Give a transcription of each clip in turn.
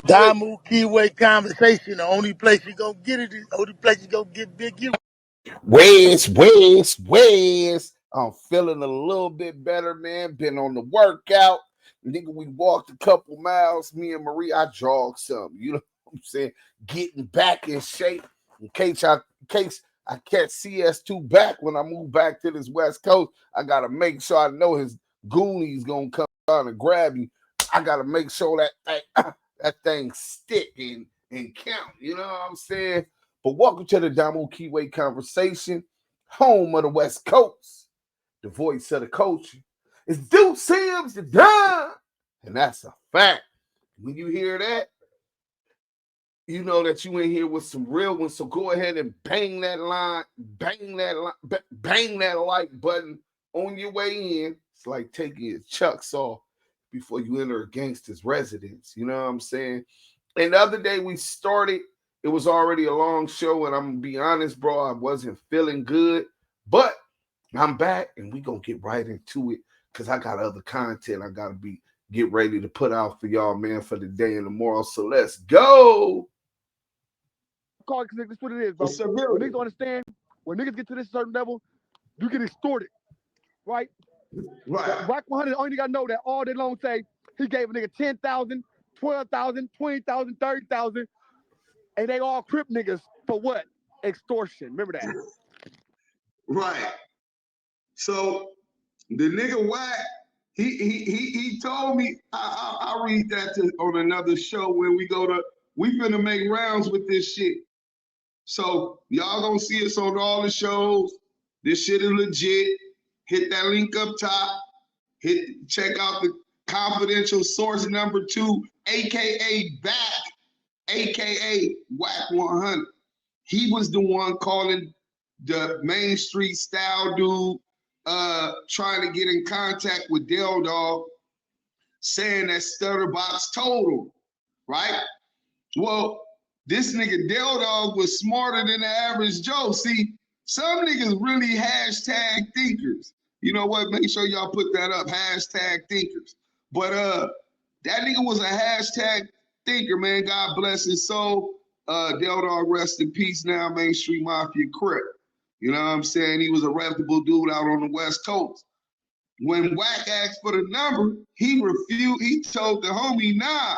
Damu Kiwe Conversation, the only place you gonna get it is the only place you gonna get Big U. Where's. I'm feeling a little bit better, man. Been on the workout. Nigga, we walked a couple miles. Me and Marie, I jogged some. You know what I'm saying? Getting back in shape in case I catch CS2 Back when I move back to this West Coast. I gotta make sure I know his goonies gonna come down and grab you. I gotta make sure that thing stick and count. You know what I'm saying? But welcome to the Damu Kiwe Conversation, home of the West Coast. The voice of the culture. It's Duse M's the Dime. And that's a fact. When you hear that, you know that you in here with some real ones. So go ahead and bang that like button on your way in. It's like taking your chucks off before you enter a gangster's residence. You know what I'm saying? And the other day we started, it was already a long show, and I'm gonna be honest, bro, I wasn't feeling good, but I'm back, and we gonna get right into it because I got other content I gotta get ready to put out for y'all, man, for the day and tomorrow. So let's go. That's what it is, bro. When niggas understand, when niggas get to this certain level, you get extorted, right? Right. Rack 100, only gotta know that all day long say he gave a nigga 10,000, 12,000, 20,000, 30,000, and they all Crip niggas for what? Extortion. Remember that. Right. So the nigga Wack, he told me, I'll read that on another show when we finna make rounds with this shit. So y'all gonna see us on all the shows. This shit is legit. Hit that link up top. Check out the confidential source number 2, aka Back, aka Wack 100. He was the one calling the Main Street style dude, trying to get in contact with Dell Dog, saying that StuddaBox told him, right? Well, this nigga Dell Dog was smarter than the average Joe. See, some niggas really hashtag thinkers. You know what? Make sure y'all put that up, hashtag thinkers. But that nigga was a hashtag thinker, man. God bless his soul. Dell Dog, rest in peace now, Main Street Mafia Crip. You know what I'm saying? He was a reputable dude out on the West Coast. When Wack asked for the number, he refused. He told the homie, nah.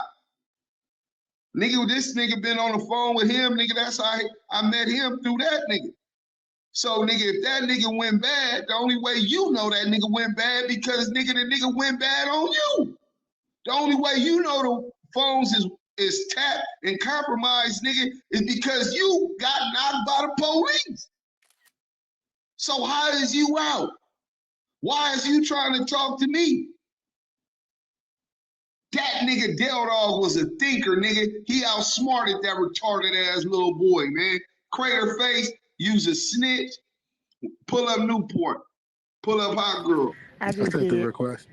Nigga, this nigga been on the phone with him, nigga. That's how I met him through that nigga. So, nigga, if that nigga went bad, the only way you know that nigga went bad because, nigga, the nigga went bad on you. The only way you know the phones is tapped and compromised, nigga, is because you got knocked by the police. So how is you out? Why is you trying to talk to me? That nigga Dell Dog was a thinker, nigga. He outsmarted that retarded ass little boy, man. Crater face, use a snitch, pull up Newport, pull up Hot Girl. I just sent the request.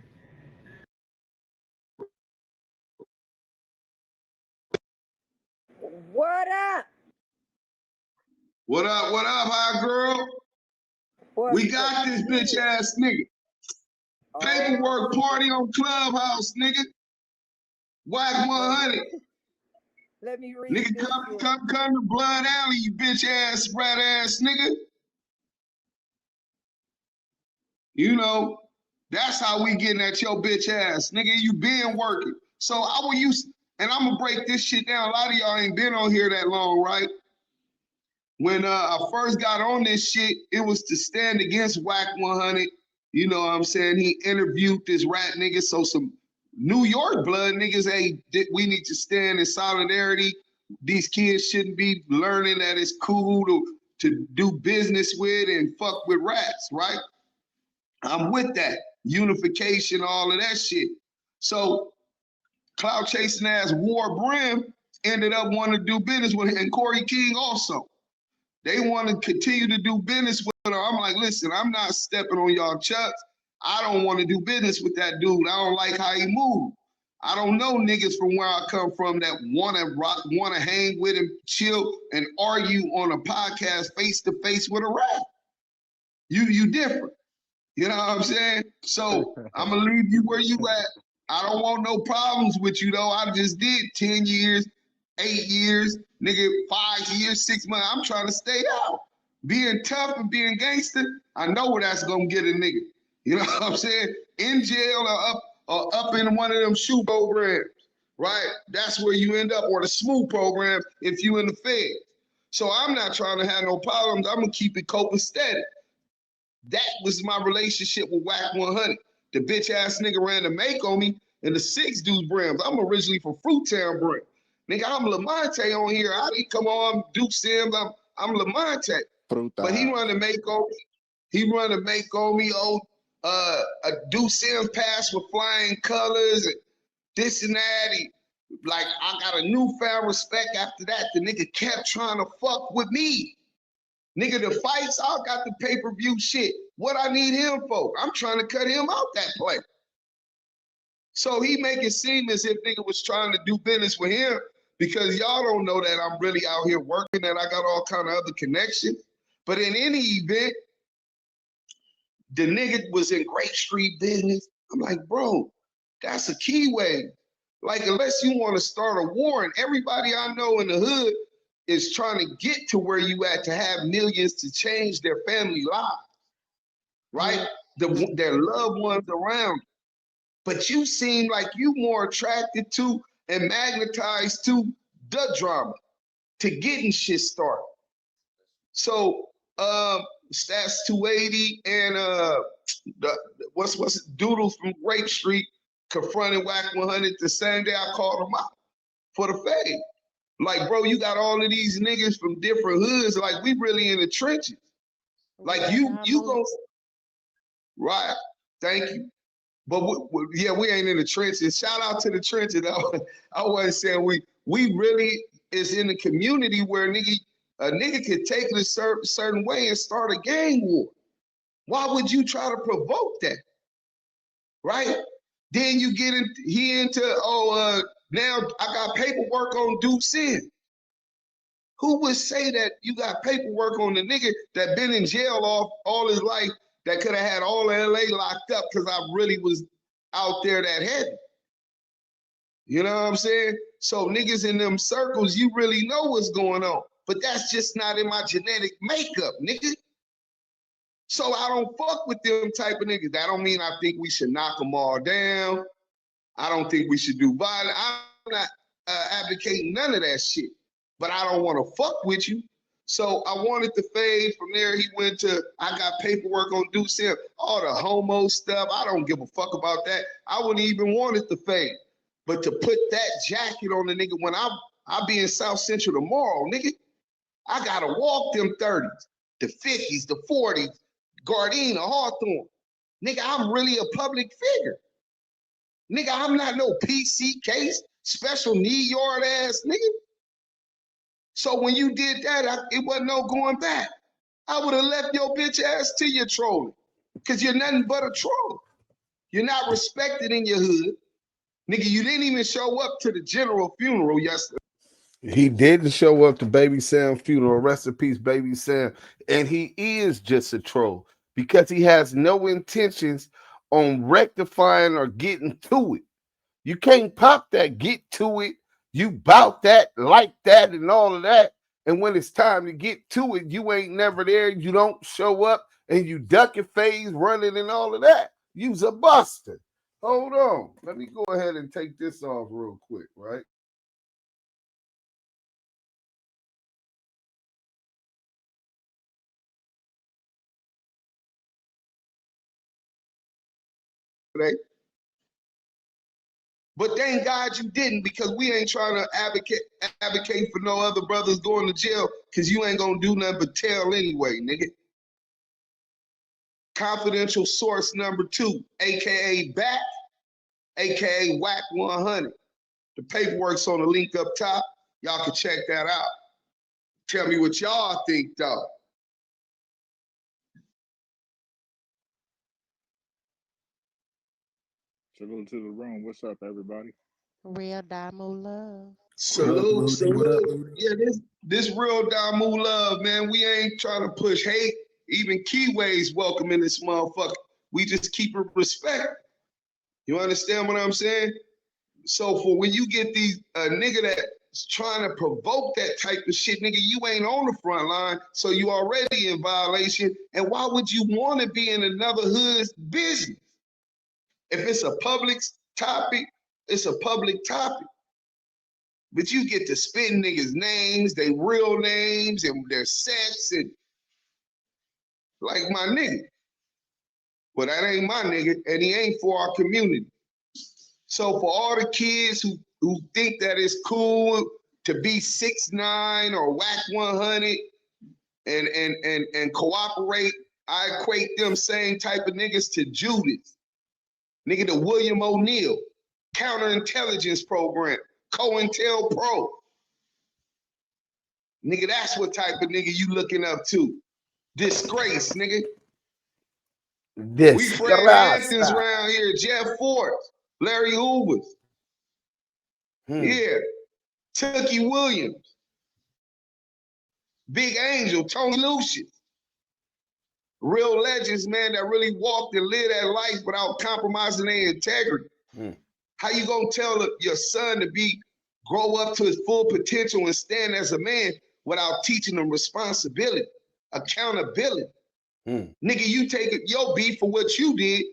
What up? What up, Hot Girl? We got this bitch ass nigga. Paperwork party on Clubhouse, nigga. Wack 100. Let me read. Nigga, come to Blood Alley, you bitch ass, rat ass nigga. You know, that's how we getting at your bitch ass, nigga. You been working. So I will use, and I'm gonna break this shit down. A lot of y'all ain't been on here that long, right? When I first got on this shit, it was to stand against Wack 100. You know what I'm saying? He interviewed this rat nigga. So some New York blood niggas, hey, we need to stand in solidarity. These kids shouldn't be learning that it's cool to do business with and fuck with rats, right? I'm with that. Unification, all of that shit. So cloud chasing ass War Brim ended up wanting to do business with him, and Corey King also. They want to continue to do business with her. I'm like, listen, I'm not stepping on y'all chucks. I don't want to do business with that dude. I don't like how he moves. I don't know niggas from where I come from that want to hang with and chill and argue on a podcast face to face with a rat. You different. You know what I'm saying? So I'm gonna leave you where you at. I don't want no problems with you though. I just did 10 years, 8 years, nigga, 5 years, 6 months. I'm trying to stay out. Being tough and being gangster, I know where that's gonna get a nigga. You know what I'm saying? In jail or up in one of them shoe programs, right? That's where you end up, or the smooth program if you in the Fed. So I'm not trying to have no problems. I'm gonna keep it copacetic. That was my relationship with Whack 100. The bitch ass nigga ran the make on me in the 6 Duse brims. I'm originally from Fruittown brim. Nigga, I'm Lamonte on here. I didn't come on Duse M. I'm Lamonte. But he run the make on me. He run the make on me. Oh, a Duse M pass with flying colors and this and that. Like, I got a newfound respect after that. The nigga kept trying to fuck with me. Nigga, the fights, I got the pay-per-view shit. What I need him for? I'm trying to cut him out that play. So he make it seem as if nigga was trying to do business with him because y'all don't know that I'm really out here working and I got all kind of other connections. But in any event, the nigga was in Great Street business. I'm like, bro, that's a keyway. Like, unless you want to start a war, and everybody I know in the hood is trying to get to where you at to have millions to change their family lives, right? Their loved ones around. But you seem like you more attracted to and magnetized to the drama, to getting shit started. So Stats 280 and what's Doodles from Grape Street confronted Whack 100 the same day I called him out for the fade. Like, bro, you got all of these niggas from different hoods. Like, we really in the trenches. Like, you go, right? Thank you. But yeah, we ain't in the trenches. Shout out to the trenches. I wasn't saying we really is in the community where a nigga could take it a certain way and start a gang war. Why would you try to provoke that? Right? Then you get into now I got paperwork on Duse M. Who would say that you got paperwork on the nigga that been in jail all his life that could have had all of LA locked up because I really was out there that heavy? You know what I'm saying? So niggas in them circles, you really know what's going on. But that's just not in my genetic makeup, nigga. So I don't fuck with them type of niggas. That don't mean I think we should knock them all down. I don't think we should do violence. I'm not advocating none of that shit. But I don't want to fuck with you. So I wanted to fade. From there, he went to, I got paperwork on Duse M. All the homo stuff, I don't give a fuck about that. I wouldn't even want it to fade. But to put that jacket on the nigga when I be in South Central tomorrow, nigga, I gotta walk them 30s, the 50s, the 40s, Gardena, Hawthorne. Nigga, I'm really a public figure. Nigga, I'm not no PC case, special need yard ass nigga. So when you did that, it wasn't no going back. I would have left your bitch ass to your trolling because you're nothing but a troll. You're not respected in your hood. Nigga, you didn't even show up to the general funeral yesterday. He didn't show up to Baby Sam's funeral. Rest in peace, Baby Sam. And he is just a troll because he has no intentions on rectifying or getting to it. You can't pop that, get to it. You bout that, like that, and all of that. And when it's time to get to it, you ain't never there. You don't show up and you duck your face, running and all of that. You's a buster. Hold on. Let me go ahead and take this off real quick, right? But thank God you didn't, because we ain't trying to advocate for no other brothers going to jail, because you ain't gonna do nothing but tell anyway, nigga. Confidential source number 2, aka Back, aka Whack 100. The paperwork's on the link up top. Y'all can check that out. Tell me what y'all think, though. Salute to the room. What's up, everybody? Real Damu love. Salute, salute. Yeah, this real Damu love, man. We ain't trying to push hate. Even Kiwe's welcome in this motherfucker. We just keep it respect. You understand what I'm saying? So for when you get these nigga that's trying to provoke that type of shit, nigga, you ain't on the front line, so you already in violation. And why would you want to be in another hood's business? If it's a public topic, it's a public topic. But you get to spit niggas' names, their real names, and their sex, and like my nigga. But that ain't my nigga, and he ain't for our community. So for all the kids who think that it's cool to be 6'9" or whack 100 and cooperate, I equate them same type of niggas to Judas. Nigga, the William O'Neal counterintelligence program, COINTELPRO. Nigga, that's what type of nigga you looking up to. Disgrace, nigga. We Fred Hamptons around here, Jeff Forrest, Larry Hoovers. Yeah. Tookie Williams. Big Angel, Tony Lucius. Real legends, man, that really walked and lived that life without compromising their integrity. How you gonna tell your son to grow up to his full potential and stand as a man without teaching him responsibility, accountability? Nigga, you take your beat for what you did.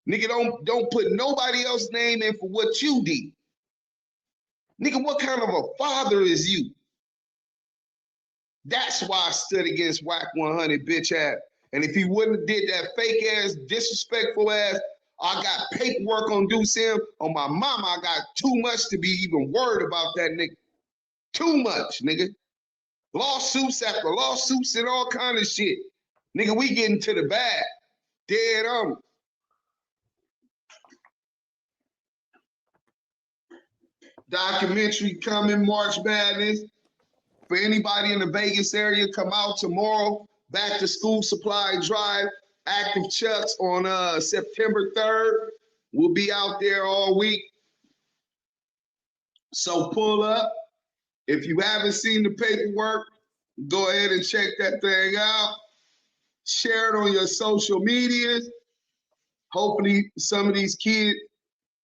Nigga, don't put nobody else's name in for what you did. Nigga, what kind of a father is you? That's why I stood against Whack 100 bitch ass. And if he wouldn't have did that fake ass, disrespectful ass, I got paperwork on Duse M. On my mama, I got too much to be even worried about that nigga. Too much, nigga. Lawsuits after lawsuits and all kind of shit. Nigga, we getting to the bag. Dead on. Documentary coming, March Madness. For anybody in the Vegas area, come out tomorrow. Back to school supply drive. Active Chucks on September 3rd. We'll be out there all week. So pull up. If you haven't seen the paperwork, go ahead and check that thing out. Share it on your social medias. Hopefully some of these kids,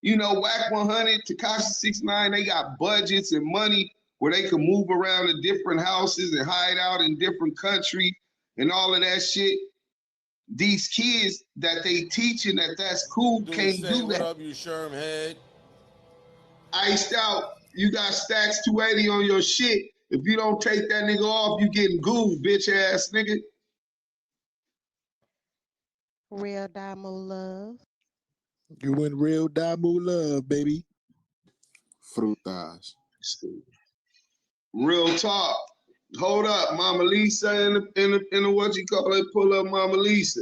you know, Whack 100, Tekashi 69, they got budgets and money where they can move around to different houses and hide out in different countries and all of that shit. These kids that they teaching that's cool can't do that. What up, you Sherm head? Iced out. You got stacks 280 on your shit. If you don't take that nigga off, you getting goofed, bitch ass nigga. Real Damu love. You win real Damu love, baby. Frutas. Real talk. Hold up, Mama Lisa in the what you call it? Pull up Mama Lisa.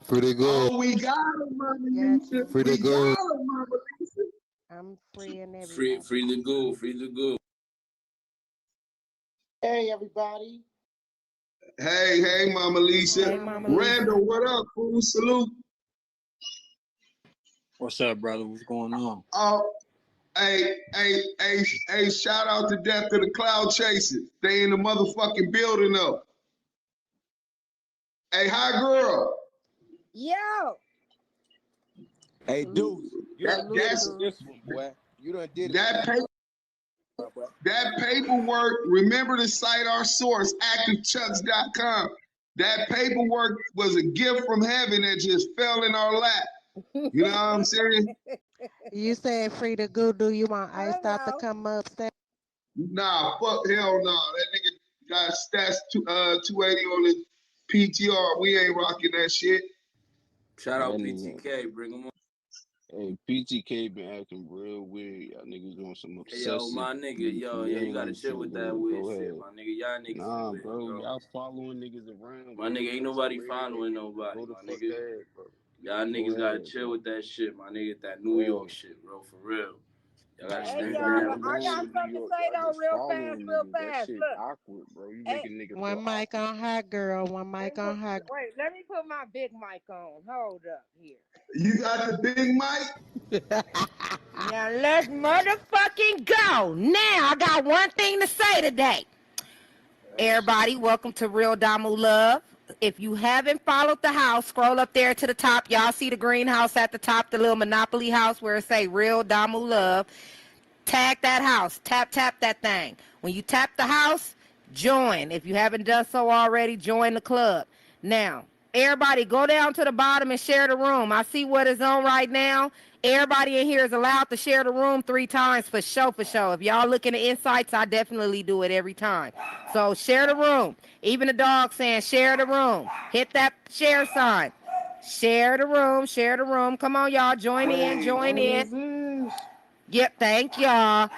Pretty good. Oh, we got her, Mama Lisa. Pretty good. Got her, Mama Lisa. I'm free and everything. Free to go, free to go. Hey, everybody. Hey, Mama Lisa. Hey, Mama Randall, what up, fool? Salute. What's up, brother? What's going on? Oh, hey, shout out to Death to the Cloud Chasers. They in the motherfucking building though. Hey, hi girl. Yo. Hey, Deuce. You done did it. That paperwork, remember to cite our source, accusations.com. That paperwork was a gift from heaven that just fell in our lap. You know what I'm saying? You said free to go. Do you want Iced Out to come upstairs? Nah, fuck, hell no. That nigga got stats 280 on his PTR. We ain't rocking that shit. Shout out PTK, bring him on. Hey, PTK been acting real weird. Y'all niggas doing some obsessive. Hey, yo, my nigga, yo, you gotta chill with that weird shit, my nigga. Y'all niggas. Nah, weird, bro, y'all following niggas around. My nigga, ain't nobody following nobody, my nigga. Y'all niggas gotta chill with that shit, my nigga. That New York shit, bro, for real. Y'all gotta Hey, stand y'all, but I got something to say though, real fast. That shit awkward, bro. You making niggas one mic on hot girl, one mic on hot. Wait, let me put my big mic on. Hold up here. You got the big mic? Now let's motherfucking go. Now I got one thing to say today. Everybody, welcome to Real Damu Love. if you haven't followed the house, scroll up there to the top. Y'all see the greenhouse at the top, the little Monopoly house where it say Real Damu Love. Tag that house. Tap that thing. When you tap the house, join. If you haven't done so already, join the club. Now, everybody go down to the bottom and share the room. I see what is on right now. Everybody in here is allowed to share the room 3 times for show. If y'all looking at insights, I definitely do it every time. So share the room. Even the dog saying share the room. Hit that share sign. Share the room. Come on, y'all. Join in. Yep, thank y'all.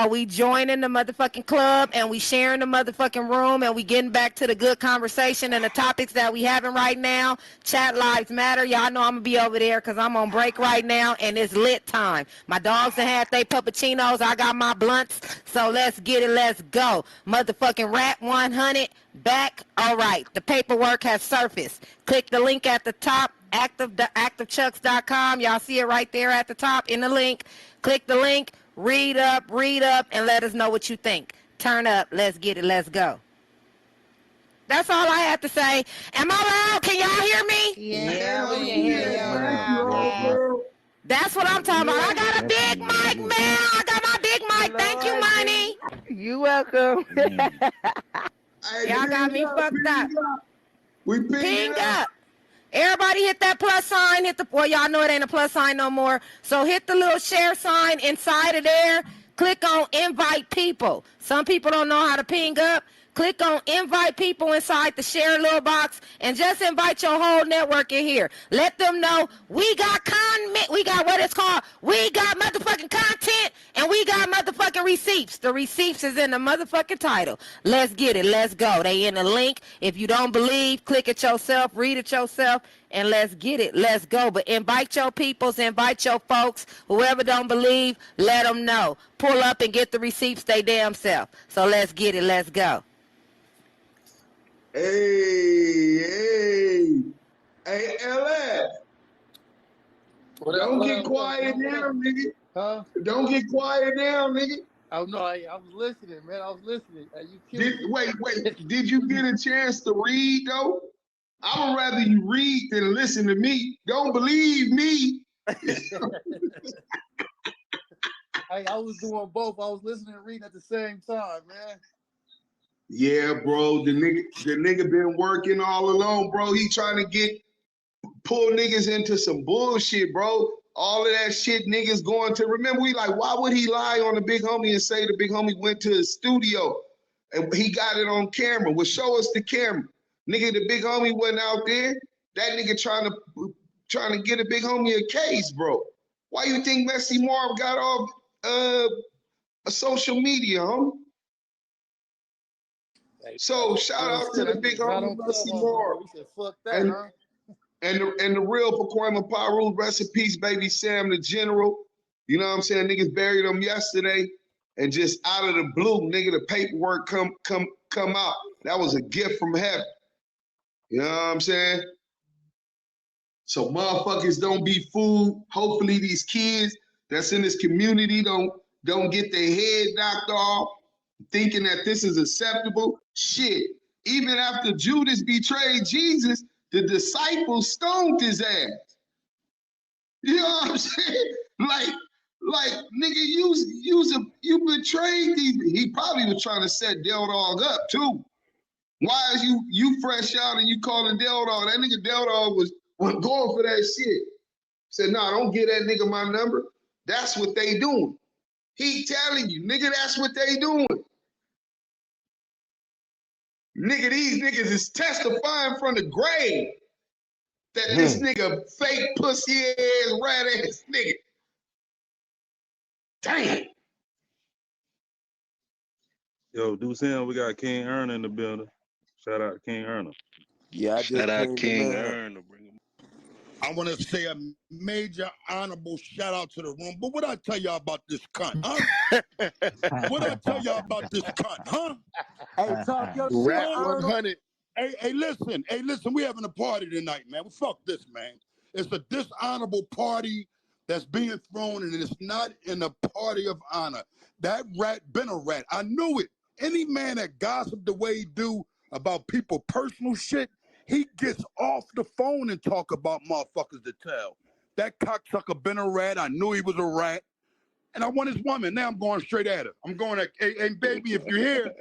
We joining the motherfucking club and we sharing the motherfucking room and we getting back to the good conversation and the topics that we having right now. Chat lives matter. Y'all know I'm gonna be over there because I'm on break right now and it's lit time. My dogs have had they puppuccinos. I got my blunts. So let's get it. Let's go. Motherfucking Rat 100 back. All right. The paperwork has surfaced. Click the link at the top. activechucks.com. Y'all see it right there at the top in the link. Click the link, read up, and let us know what you think. Turn up, let's get it, let's go. That's all I have to say. Am I loud? Can y'all hear me? Yeah, we can hear you. That's what I'm talking about. I got a big mic, man. I got my big mic. Thank you, Money. You welcome. Y'all got me fucked up. We ping up. Everybody hit that plus sign. Well, y'all know it ain't a plus sign no more. So hit the little share sign inside of there. Click on invite people. Some people don't know how to ping up. Click on invite people inside the share little box and just invite your whole network in here. Let them know we got comment. We got what it's called. We got motherfucking content and we got motherfucking receipts. The receipts is in the motherfucking title. Let's get it. Let's go. They in the link. If you don't believe, click it yourself, read it yourself, and let's get it. Let's go. But invite your peoples, invite your folks. Whoever don't believe, let them know. Pull up and get the receipts they damn self. So let's get it. Let's go. Hey, LF. Don't get quiet now, nigga. Huh? Don't get quiet now, nigga. Oh, no, I was listening, man. I was listening. Wait. Did you get a chance to read, though? I would rather you read than listen to me. Don't believe me. I was doing both. I was listening and reading at the same time, man. Yeah, bro, the nigga been working all along, bro. He trying to pull niggas into some bullshit, bro. All of that shit niggas going to, remember, we like, why would he lie on the big homie and say the big homie went to his studio and he got it on camera? Well, show us the camera. Nigga, the big homie wasn't out there. That nigga trying to get a big homie a case, bro. Why you think Messi Marv got off social media, homie? So shout out to the big homie Messi Marv. Fuck that, huh? And the real Pacoima Paru, rest in peace, baby Sam the General. You know what I'm saying? Niggas buried him yesterday, and just out of the blue, nigga, the paperwork come out. That was a gift from heaven. You know what I'm saying? So motherfuckers don't be fooled. Hopefully these kids that's in this community don't get their head knocked off, thinking that this is acceptable. Shit, even after Judas betrayed Jesus, the disciples stoned his ass. You know what I'm saying? Like nigga, you betrayed these. He probably was trying to set Dell Dog up too. Why is you fresh out and you calling Dell Dog? That nigga Dell Dog was going for that shit. Said, nah, don't give that nigga my number. That's what they doing. He telling you, nigga, that's what they doing. Nigga, these niggas is testifying from the grave that this nigga fake pussy ass, rat ass nigga. Damn. Yo, Duse M, we got King Erna in the building. Shout out to King Erna. Yeah, I just Shout out King Erna. I want to say a major honorable shout out to the room. But what I tell y'all about this cunt, huh? What I tell y'all about this cunt, huh? Hey, talk your shit, Rat Arnold. 100. Hey, listen, we having a party tonight, man. Well, fuck this, man. It's a dishonorable party that's being thrown, and it's not in a party of honor. That rat been a rat. I knew it. Any man that gossiped the way he do about people personal shit, he gets off the phone and talk about motherfuckers to tell. That cocksucker been a rat. I knew he was a rat. And I want his woman. Now I'm going straight at her. I'm going at, hey, baby, if you're here,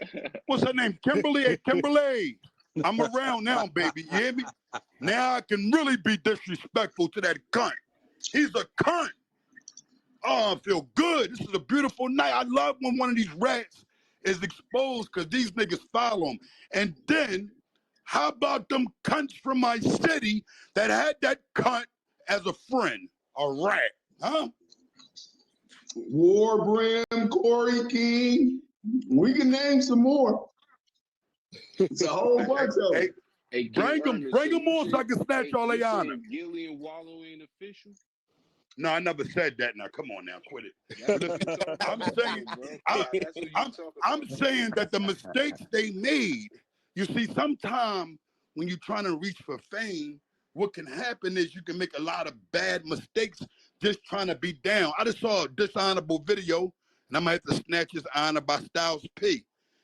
what's her name? Kimberly. Hey, Kimberly. I'm around now, baby. You hear me? Now I can really be disrespectful to that cunt. He's a cunt. Oh, I feel good. This is a beautiful night. I love when one of these rats is exposed because these niggas follow him. And then, how about them cunts from my city that had that cunt as a friend? A rat, huh? War Brim, Corey King. We can name some more. It's a whole bunch of them. Hey, bring them on so I can snatch all their honor. Gilly and Wallow ain't official? No, I never said that. Now, come on now, quit it. I'm saying that the mistakes they made, you see, sometimes when you're trying to reach for fame, what can happen is you can make a lot of bad mistakes just trying to be down. I just saw a dishonorable video, and I'm going to have to snatch his honor by Styles P.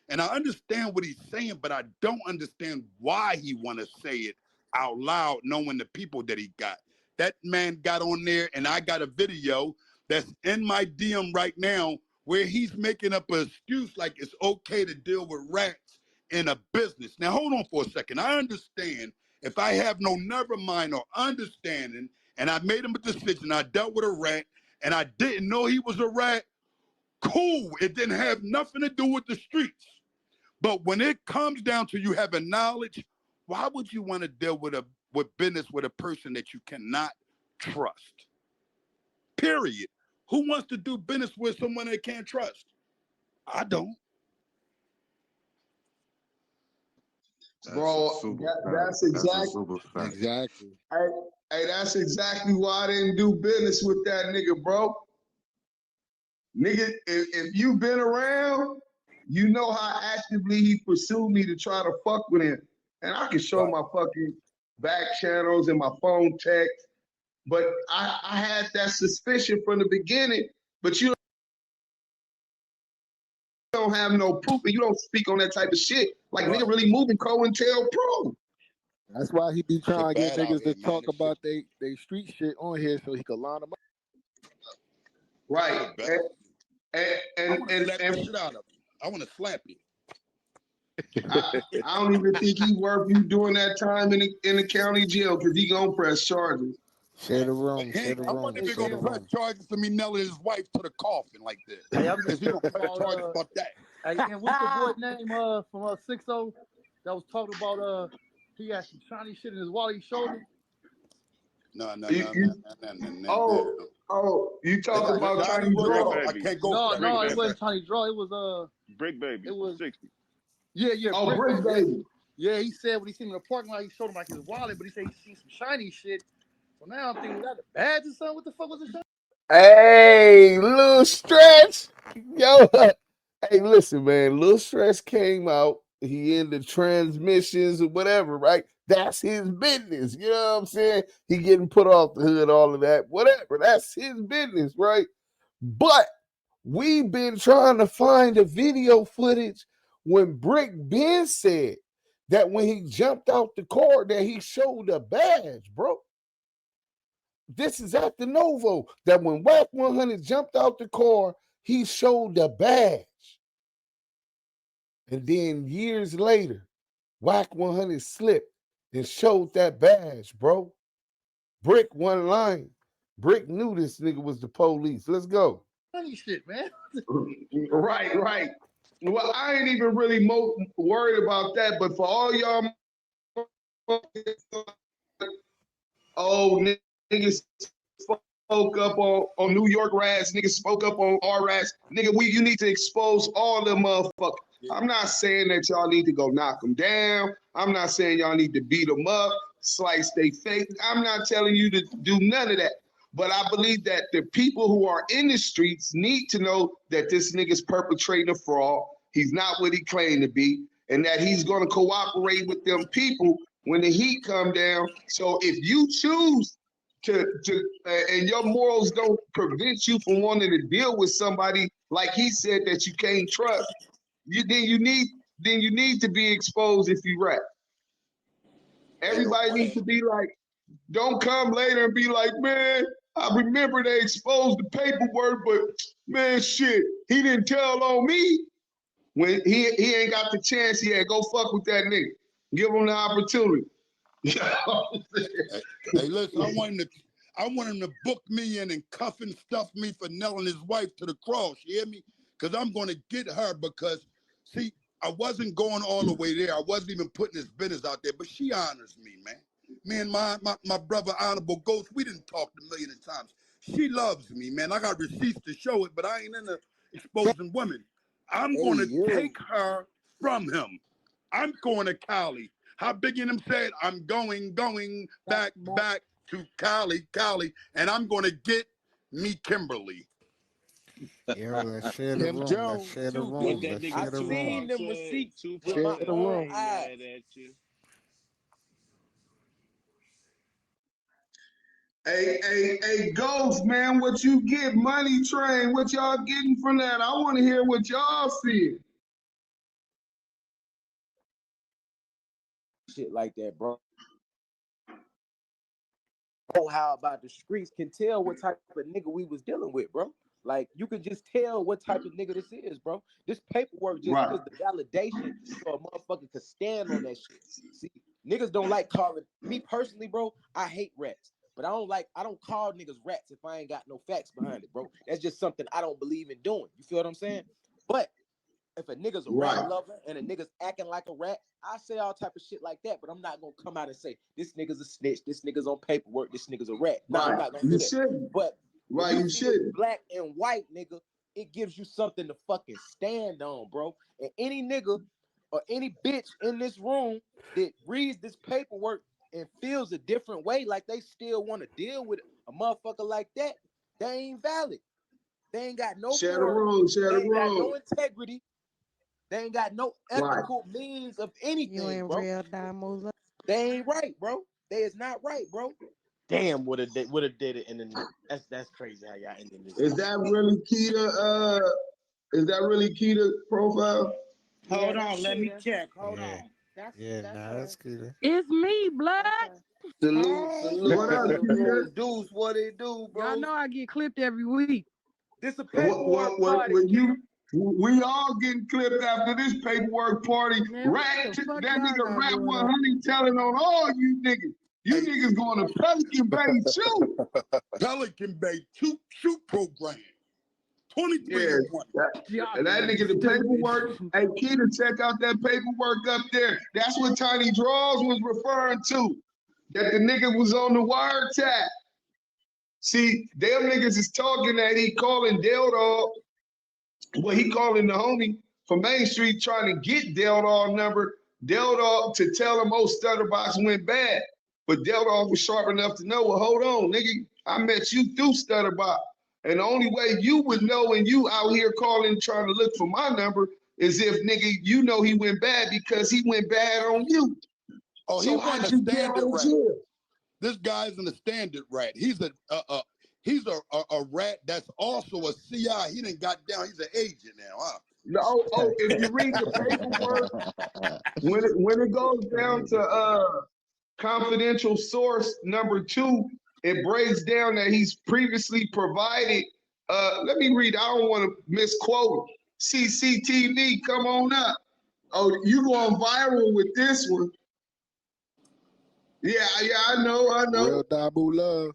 And I understand what he's saying, but I don't understand why he want to say it out loud, knowing the people that he got. That man got on there, and I got a video that's in my DM right now where he's making up an excuse like it's okay to deal with rats in a business. Now, hold on for a second. I understand if I have no never mind or understanding, and I made him a decision, I dealt with a rat, and I didn't know he was a rat, cool. It didn't have nothing to do with the streets. But when it comes down to you having knowledge, why would you want to deal with business with a person that you cannot trust? Period. Who wants to do business with someone they can't trust? I don't. Bro, that's exactly. Hey, that's exactly why I didn't do business with that nigga, bro. Nigga, if you've been around, you know how actively he pursued me to try to fuck with him. And I can show my fucking back channels and my phone text. But I had that suspicion from the beginning. But you don't have no proof and you don't speak on that type of shit. Like, nigga really moving COINTELPRO. That's why he be trying to get niggas to talk about they street shit on here so he could line them up. Right. I want to slap you. I don't even think he's worth you doing that time in the county jail because he gonna press charges. Share the room. I wonder if he's gonna press charges for me nailing his wife to the coffin like this. Hey, I'm just gonna press charges about that. Hey, and what's the boy name from 60 that was talking about he had some shiny shit in his wallet he showed him? No. Oh, you talking about Tiny Draw? I can't go. No, it wasn't Tiny Draw. It was Brick Baby. It was 60. Yeah. Oh, Brick Baby. Yeah, he said when he seen him in the parking lot, he showed him like his wallet, but he said he seen some shiny shit. So now I'm thinking, was that a badge or something? What the fuck was the shiny? Hey, Lil Stretch. Yo, hey, listen, man. Lil Stretch came out. He in the transmissions or whatever, right? That's his business. You know what I'm saying? He getting put off the hood, all of that, whatever. That's his business, right? But we've been trying to find the video footage when Brick Ben said that when he jumped out the car that he showed a badge, bro. This is at the Novo, that when Wack 100 jumped out the car, he showed the badge. And then years later, Wack 100 slipped and showed that badge, bro. Brick one line. Brick knew this nigga was the police. Let's go. Funny shit, man. Right. Well, I ain't even really worried about that, but for all y'all niggas spoke up on New York rats, niggas spoke up on our rats, nigga, you need to expose all them motherfuckers. I'm not saying that y'all need to go knock them down. I'm not saying y'all need to beat them up, slice their face. I'm not telling you to do none of that. But I believe that the people who are in the streets need to know that this nigga's perpetrating a fraud. He's not what he claimed to be, and that he's going to cooperate with them people when the heat come down. So if you choose to and your morals don't prevent you from wanting to deal with somebody like he said that you can't trust, then you need then you need to be exposed if you rap. Everybody needs to be like, don't come later and be like, man, I remember they exposed the paperwork, but man, shit, he didn't tell on me. When he ain't got the chance yet, go fuck with that nigga. Give him the opportunity. Hey, listen, I want him to book me in and cuff and stuff me for nailing his wife to the cross. You hear me? Because I'm going to get her because, see, I wasn't going all the way there. I wasn't even putting his business out there, but she honors me, man. Me and my brother, Honorable Ghost, we didn't talk a million times. She loves me, man. I got receipts to show it, but I ain't into exposing women. I'm going to take her from him. I'm going to Cali. How Biggie and them said, I'm going back to Cali, and I'm going to get me Kimberly. Yeah, let's share the room. Let's share the room. Let's share the room. I seen them receipts with Share my the own room. eyes. Hey, Ghost, man, what you get, Money Train, what y'all getting from that? I want to hear what y'all see. Shit like that, bro. Oh, how about the streets can tell what type of nigga we was dealing with, bro. Like, you could just tell what type of nigga this is, bro. This paperwork just is the validation so a motherfucker could stand on that shit. See, niggas don't like calling me personally, bro. I hate rats. But I don't call niggas rats if I ain't got no facts behind it, bro. That's just something I don't believe in doing. You feel what I'm saying? But if a nigga's a rat lover and a nigga's acting like a rat, I say all type of shit like that, but I'm not gonna come out and say this nigga's a snitch, this nigga's on paperwork, this nigga's a rat. No, I'm not gonna do that. But you should. Black and white, nigga, it gives you something to fucking stand on, bro. And any nigga or any bitch in this room that reads this paperwork and feels a different way, like they still want to deal with a motherfucker like that, they ain't valid. They ain't got no morals. They ain't got no integrity. They ain't got no ethical means of anything, You ain't bro. real Damu. They ain't right, bro. They is not right, bro. Damn, would have did it, and then that's crazy how y'all ended this. Is that really key to profile? Hold on, let me check. Hold on. That's good. It's me, blood. Salute. What up, Peter? Deuce, what it do, bro? Y'all know I get clipped every week. This a paperwork party. We all getting clipped after this paperwork party. Man, That nigga Rat 100 telling on all you niggas. You niggas going to Pelican Bay too. Pelican Bay shoot program. 23 and 1. And that nigga, the paperwork, hey, Keita, check out that paperwork up there. That's what Tiny Rawles was referring to. That the nigga was on the wiretap. See, them niggas is talking that he calling Dell Dog. Well, he calling the homie from Main Street trying to get Dell Dog number. Dell Dog to tell him, oh, StuddaBox went bad. But Dell Dog was sharp enough to know, well, hold on, nigga, I met you through StuddaBox. And the only way you would know when you out here calling, trying to look for my number is if, nigga, you know he went bad because he went bad on you. Oh, so he wasn't a standard rat. This guy isn't a standard rat. He's a rat that's also a CI. He done got down. He's an agent now, huh? No, if you read the paperwork, when it goes down to confidential source number 2, it breaks down that he's previously provided. Let me read. I don't want to misquote. CCTV, come on up. Oh, you going viral with this one? Yeah, I know. Real Damu love.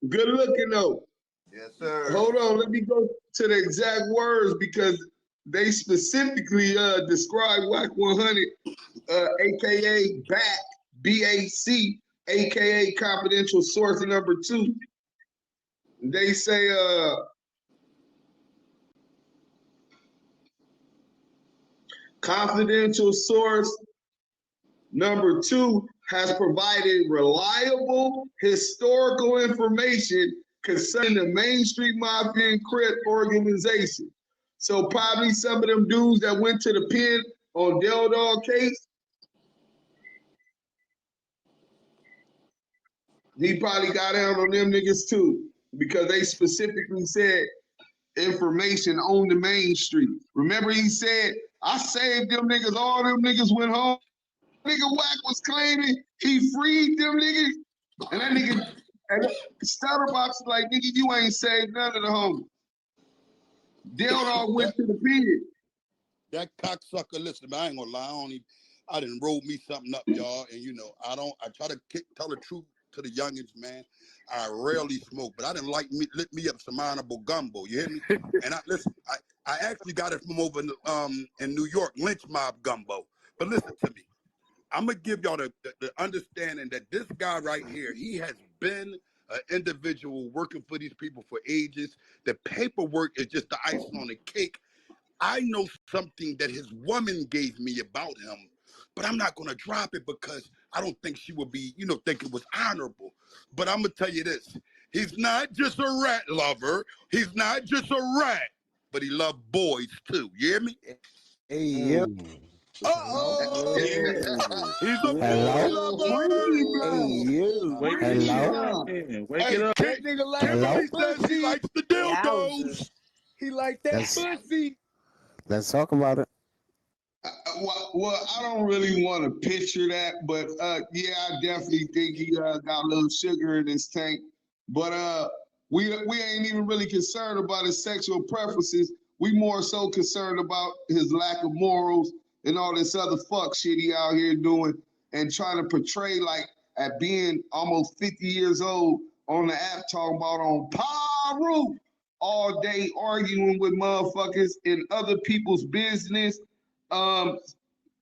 Good looking though. Yes, sir. Hold on, let me go to the exact words because they specifically describe WAC 100, aka Back, BAC, aka confidential source number 2. They say confidential source number 2 has provided reliable historical information concerning the Main Street Mafia Crip organization. So probably some of them dudes that went to the pen on Dell Dog case, he probably got out on them niggas too, because they specifically said information on the Main Street. Remember he said, I saved them niggas. All them niggas went home. Nigga Wack was claiming he freed them niggas. And that nigga, and StuddaBox like, nigga, you ain't saved none of the homies. Dell Dog went to the pig. That cocksucker, listen, man, I ain't gonna lie, I didn't roll me something up, y'all, and I try to tell the truth to the youngins, man. I rarely smoke, but I didn't lit me up some honorable gumbo, you hear me? And I actually got it from over in New York, lynch mob gumbo. But listen to me, I'm gonna give y'all the understanding that this guy right here, he has been an individual working for these people for ages. The paperwork is just the icing on the cake. I know something that his woman gave me about him, but I'm not going to drop it because I don't think she would be, think it was honorable. But I'm going to tell you this. He's not just a rat lover. He's not just a rat, but he loved boys too. You hear me? Hey, yeah. Uh-oh. He's a boy Hello? lover. Hey, you. Wake Hello? it up. That nigga like Kimberly says he likes the dildos. He like that pussy. Let's talk about it. Well, I don't really want to picture that, but yeah, I definitely think he got a little sugar in his tank. But we ain't even really concerned about his sexual preferences. We more so concerned about his lack of morals and all this other fuck shit he out here doing and trying to portray like at being almost 50 years old on the app talking about on Paru all day arguing with motherfuckers in other people's business,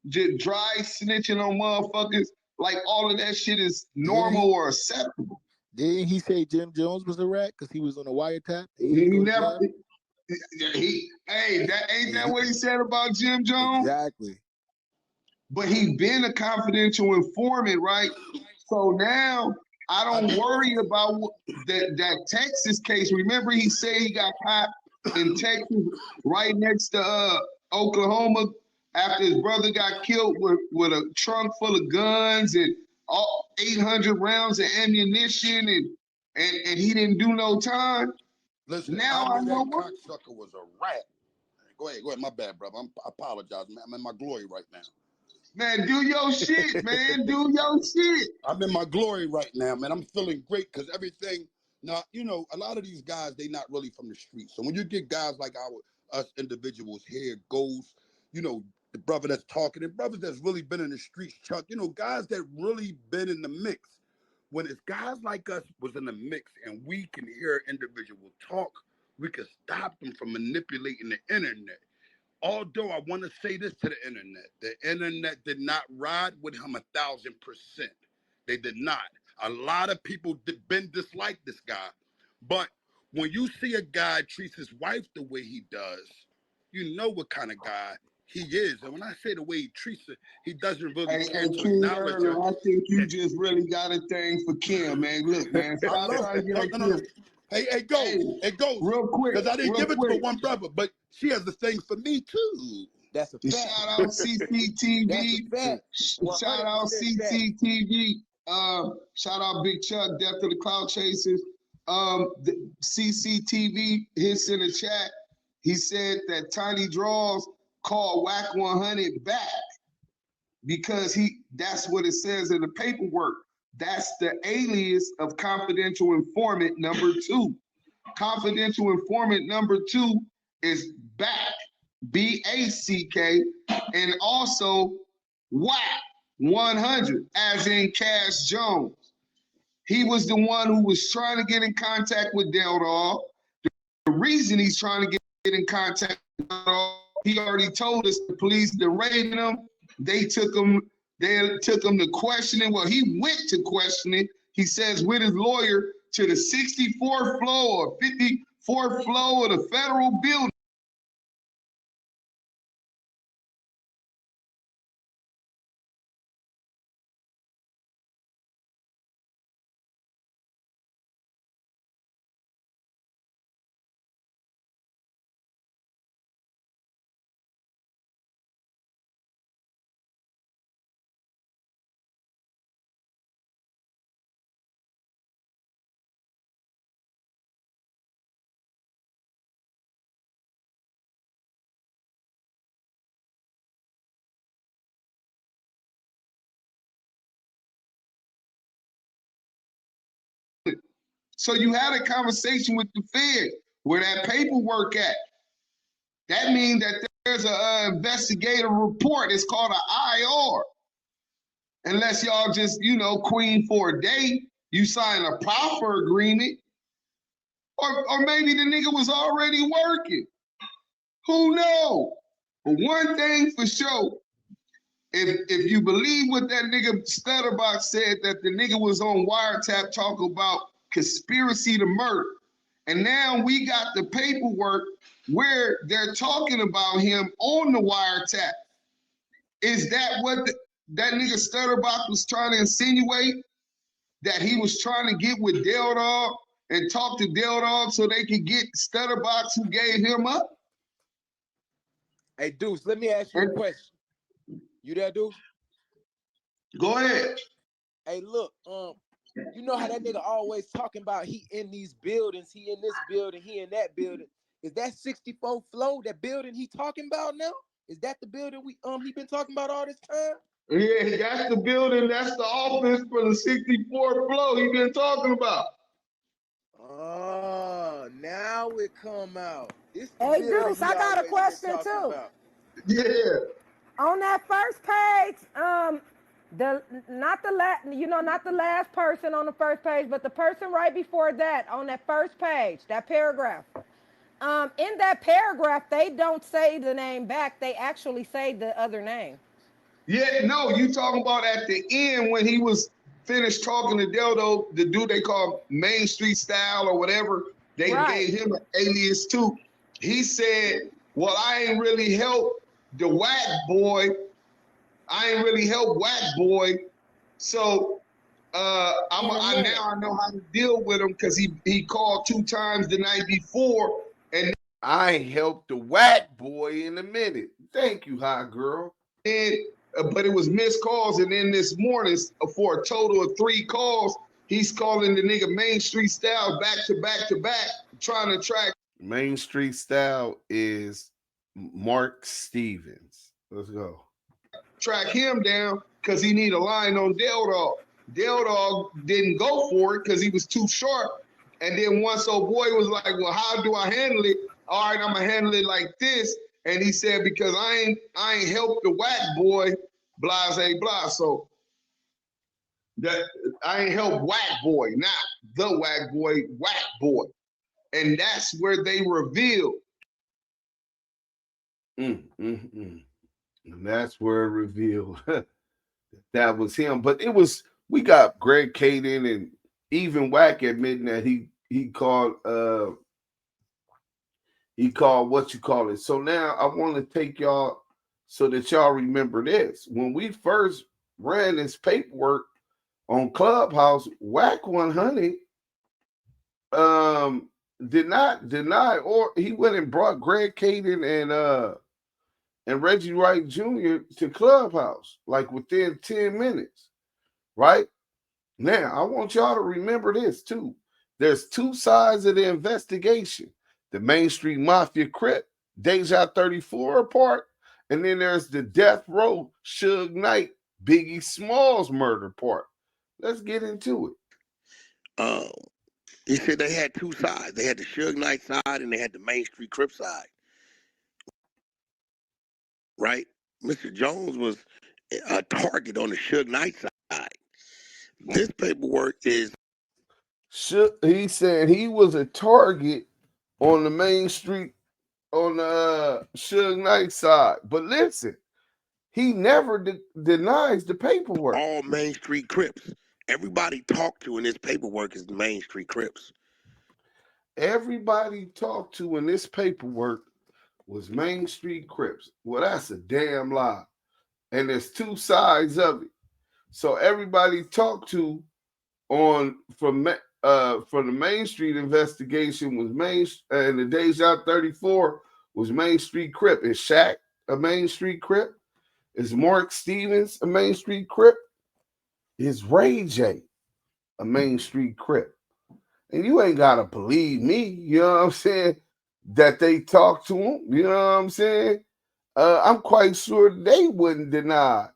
just dry snitching on motherfuckers. Like all of that shit is normal or acceptable. Didn't he say Jim Jones was a rat because he was on a wiretap? He never. Hey, that ain't that what he said about Jim Jones? Exactly. But he been a confidential informant, right? So now I don't worry about that Texas case. Remember, he said he got caught in Texas, right next to Oklahoma, after his brother got killed with a trunk full of guns and all 800 rounds of ammunition, and he didn't do no time. Listen, now I know that cocksucker was a rat. Go ahead, my bad, brother. I apologize, man. I'm in my glory right now. Man, do your shit, man. Do your shit. I'm in my glory right now, man. I'm feeling great because everything. Now, a lot of these guys, they not really from the streets. So when you get guys like us individuals here, goes, the brother that's talking, and brothers that's really been in the streets, Chuck, guys that really been in the mix. When it's guys like us was in the mix and we can hear individual talk, we can stop them from manipulating the internet. Although I want to say this to the internet did not ride with him 1,000%. They did not. A lot of people been dislike this guy. But when you see a guy treats his wife the way he does, you know what kind of guy he is. And when I say the way he treats her, he doesn't really care to acknowledge her. I think you just really got a thing for Kim, man. Look, man. I love it. No. Hey, go. Real quick. Because I didn't give it to one brother, but she has the thing for me too. That's a fact. Shout out CCTV. Shout out CCTV. Shout out Big Chuck, Death of the Cloud Chasers. The CCTV hits in the chat. He said that Tiny Draws called Whack 100 back because that's what it says in the paperwork. That's the alias of confidential informant number 2. Confidential informant number 2 is Back, B-A-C-K, and also Whack 100, as in Cash Jones. He was the one who was trying to get in contact with Dell Dog. The reason he's trying to get in contact with Dell Dog, he already told us the police raided him. They took him to questioning. Well, he went to questioning. He says with his lawyer to the 64th floor or 54th floor of the federal building. So you had a conversation with the Fed where that paperwork at. That means that there's an investigative report. It's called an IR. Unless y'all just, queen for a day, you sign a proffer agreement. Or maybe the nigga was already working. Who knows? But one thing for sure, if you believe what that nigga StuddaBox said, that the nigga was on Wiretap talking about conspiracy to murder. And now we got the paperwork where they're talking about him on the Wiretap. Is that what that nigga StuddaBox was trying to insinuate? That he was trying to get with Dell Dog and talk to Dell Dog so they could get StuddaBox who gave him up? Hey, Deuce, let me ask you a question. You there, Deuce? Go ahead. Hey, look, you know how that nigga always talking about he in these buildings, he in this building, he in that building. Is that 64 flow, that building he talking about now? Is that the building he been talking about all this time? Yeah, that's the building, that's the office for the 64th floor he been talking about. Oh, now it come out. Hey, Deuce, I got a question too. About. Yeah. On that first page, not the last person on the first page, but the person right before that on that first page, that paragraph. In that paragraph, they don't say the name Back. They actually say the other name. Yeah, no, you talking about at the end when he was finished talking to Dell Dog, the dude they call Main Street Style or whatever, they gave him an alias too. He said, well, I ain't really helped the whack boy. I ain't really helped whack boy. So now I know how to deal with him because he called 2 times the night before. And I ain't helped the whack boy in a minute. Thank you, hot girl. But it was missed calls, and then this morning, for a total of 3 calls, he's calling the nigga Main Street Style back to back to back, trying to track. Main Street Style is Mark Stevens. Let's go. Track him down because he need a line on Dell Dog. Dell Dog didn't go for it because he was too sharp. And then once old boy was like, well, how do I handle it? All right, I'm gonna handle it like this. And he said, because I ain't helped the whack boy, blase blah. So that I ain't helped whack boy, not the whack boy. And that's where they revealed. And that's where it revealed that was him. But we got Greg Caden and even Wack admitting that he called what you call it. So now I want to take y'all so that y'all remember this. When we first ran this paperwork on Clubhouse, Wack 100 did not deny, or he went and brought Greg Caden and Reggie Wright Jr. to Clubhouse like within 10 minutes, right? Now, I want y'all to remember this too. There's 2 sides of the investigation. The Main Street Mafia Crip, Deja 34 part, and then there's the Death Row, Suge Knight, Biggie Smalls murder part. Let's get into it. He said they had 2 sides. They had the Suge Knight side and they had the Main Street Crip side. Right? Mr. Jones was a target on the Suge Knight side. This paperwork is... He said he was a target on the Main Street, on the Suge Knight side. But listen, he never denies the paperwork. All Main Street Crips. Everybody talked to in this paperwork is the Main Street Crips. Everybody talked to in this paperwork was Main Street Crips. Well, that's a damn lie. And there's 2 sides of it. So everybody talked to from the Main Street investigation was and the Deja 34 was Main Street Crip. Is Shaq a Main Street Crip? Is Mark Stevens a Main Street Crip? Is Ray J a Main Street Crip? And you ain't gotta believe me, you know what I'm saying, that they talked to him, you know what I'm saying? I'm quite sure they wouldn't deny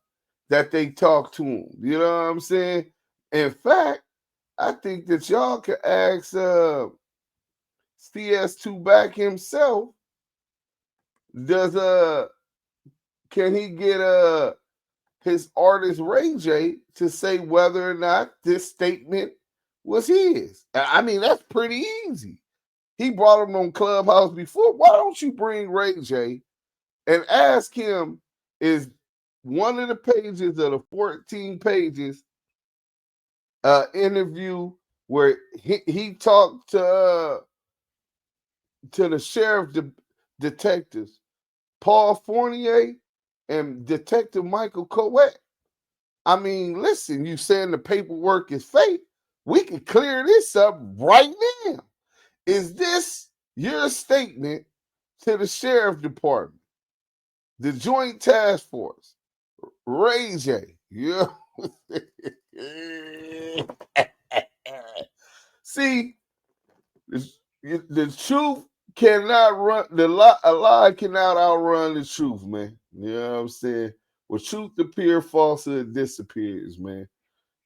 that they talked to him, you know what I'm saying? In fact, I think that y'all could ask CS2 Back himself. Can he get his artist Ray J to say whether or not this statement was his? I mean, that's pretty easy. He brought him on Clubhouse before. Why don't you bring Ray J and ask him, is one of the pages of the 14 pages interview where he talked to the sheriff detectives, Paul Fournier and Detective Michael Koch. I mean, listen, you saying the paperwork is fake. We can clear this up right now. Is this your statement to the sheriff department, the joint task force, Ray J? Yeah. See, the truth cannot run, a lie cannot outrun the truth, man. You know what I'm saying? When truth appears, falsehood disappears, man.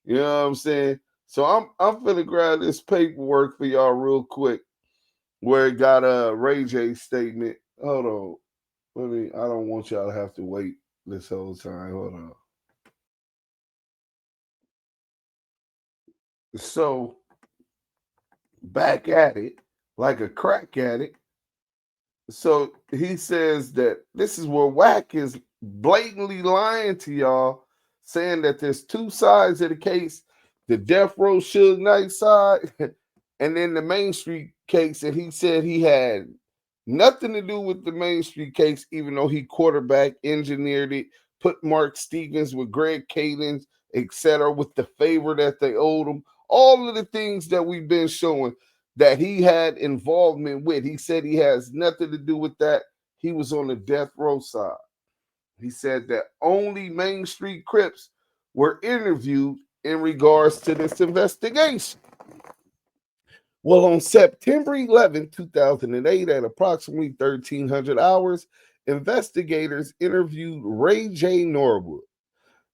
You know what I'm saying? So I'm finna grab this paperwork for y'all real quick, where it got a Ray J statement. Hold on. I don't want y'all to have to wait this whole time. Hold on. So back at it, like a crack addict. So he says that this is where Wack is blatantly lying to y'all, saying that there's two sides of the case, the Death Row Suge Knight side, and then the Main Street case. And he said he had nothing to do with the Main Street case, even though he quarterback engineered it, put Mark Stevens with Greg Cadence, etc., with the favor that they owed him. All of the things that we've been showing that he had involvement with. He said he has nothing to do with that. He was on the death row side. He said that only Main Street Crips were interviewed in regards to this investigation. Well, on September 11, 2008, at approximately 1300 hours, investigators interviewed Ray J. Norwood.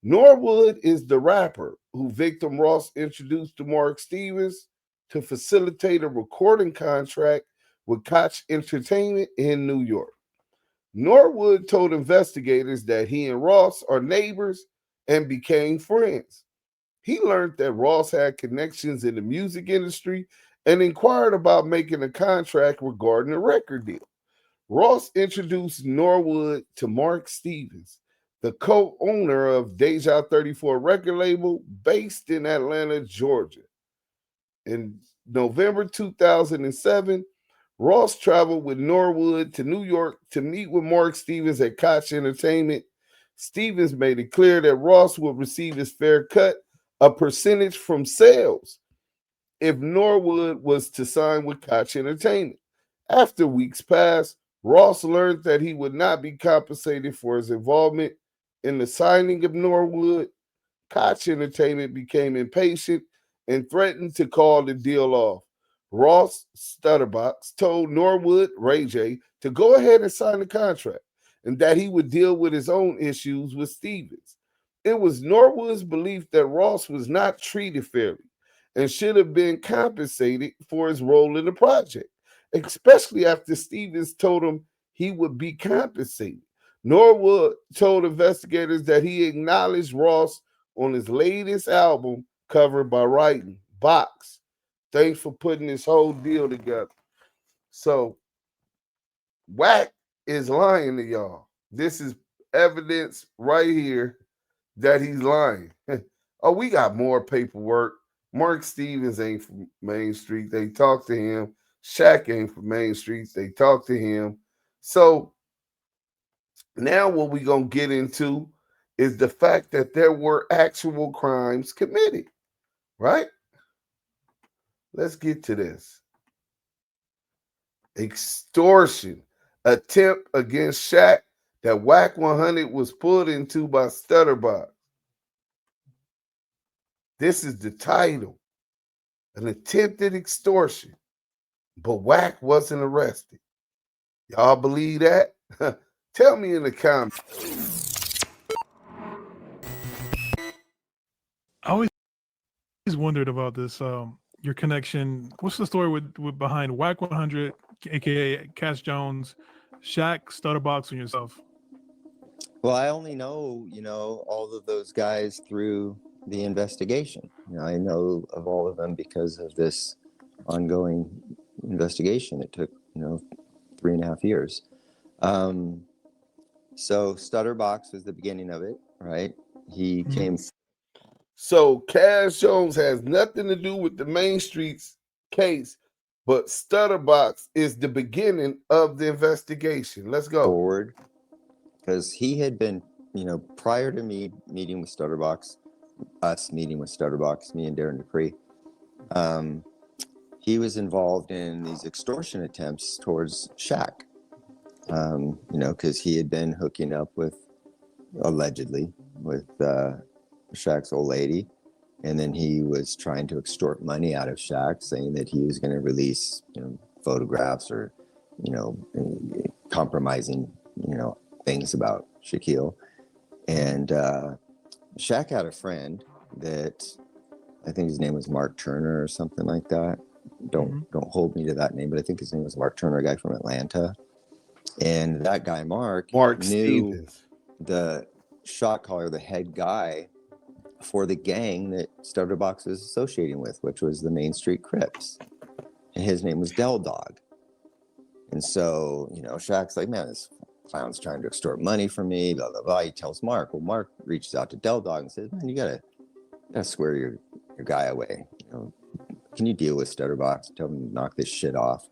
Norwood is the rapper who victim Ross introduced to Mark Stevens to facilitate a recording contract with Koch Entertainment in New York. Norwood told investigators that he and Ross are neighbors and became friends. He learned that Ross had connections in the music industry and inquired about making a contract regarding a record deal. Ross introduced Norwood to Mark Stevens, the co-owner of Deja 34 record label based in Atlanta, Georgia. In November 2007, Ross traveled with Norwood to New York to meet with Mark Stevens at Koch Entertainment. Stevens made it clear that Ross would receive his fair cut, a percentage from sales, if Norwood was to sign with Koch Entertainment. After weeks passed, Ross learned that he would not be compensated for his involvement in the signing of Norwood. Koch Entertainment became impatient and threatened to call the deal off. Ross, StuddaBox, told Norwood, Ray J, to go ahead and sign the contract and that he would deal with his own issues with Stevens. It was Norwood's belief that Ross was not treated fairly and should have been compensated for his role in the project, especially after Stevens told him he would be compensated. Norwood told investigators that he acknowledged Ross on his latest album covered by writing, Box. Thanks for putting this whole deal together. So, Wack is lying to y'all. This is evidence right here that he's lying. Oh, we got more paperwork. Mark Stevens ain't from Main Street. They talked to him. Shaq ain't from Main Street. They talked to him. So, now what we're going to get into is the fact that there were actual crimes committed, right? Let's get to this. Extortion, attempt against Shaq that Whack 100 was pulled into by StuddaBox. This is the title, an attempted extortion, but Whack wasn't arrested. Y'all believe that? Tell me in the comments. I always wondered about this. Your connection. What's the story with behind Whack 100, aka Cash Jones, Shaq, StuddaBox, and yourself? Well, I only know, all of those guys through the investigation. I know of all of them because of this ongoing investigation. It took, 3.5 years. So StuddaBox was the beginning of it, right? He came. So Cash Jones has nothing to do with the Main Street's case, but StuddaBox is the beginning of the investigation. Let's go. Forward, because he had been, prior to me meeting with StuddaBox, us meeting with StuddaBox, me and Darren Dupree, he was involved in these extortion attempts towards Shaq, because he had been hooking up allegedly with Shaq's old lady. And then he was trying to extort money out of Shaq, saying that he was going to release, photographs or, compromising, things about Shaquille. And Shaq had a friend that I think his name was Mark Turner or something like that. Don't hold me to that name, but I think his name was Mark Turner, a guy from Atlanta. And that guy, Mark knew Stevens, the shot caller, the head guy for the gang that StuddaBox was associating with, which was the Main Street Crips. And his name was Dell Dog. And so, Shaq's like, man, this clown's trying to extort money from me, blah, blah, blah. He tells Mark. Well, Mark reaches out to Dell Dog and says, man, you gotta square your guy away. Can you deal with StuddaBox? Tell him to knock this shit off.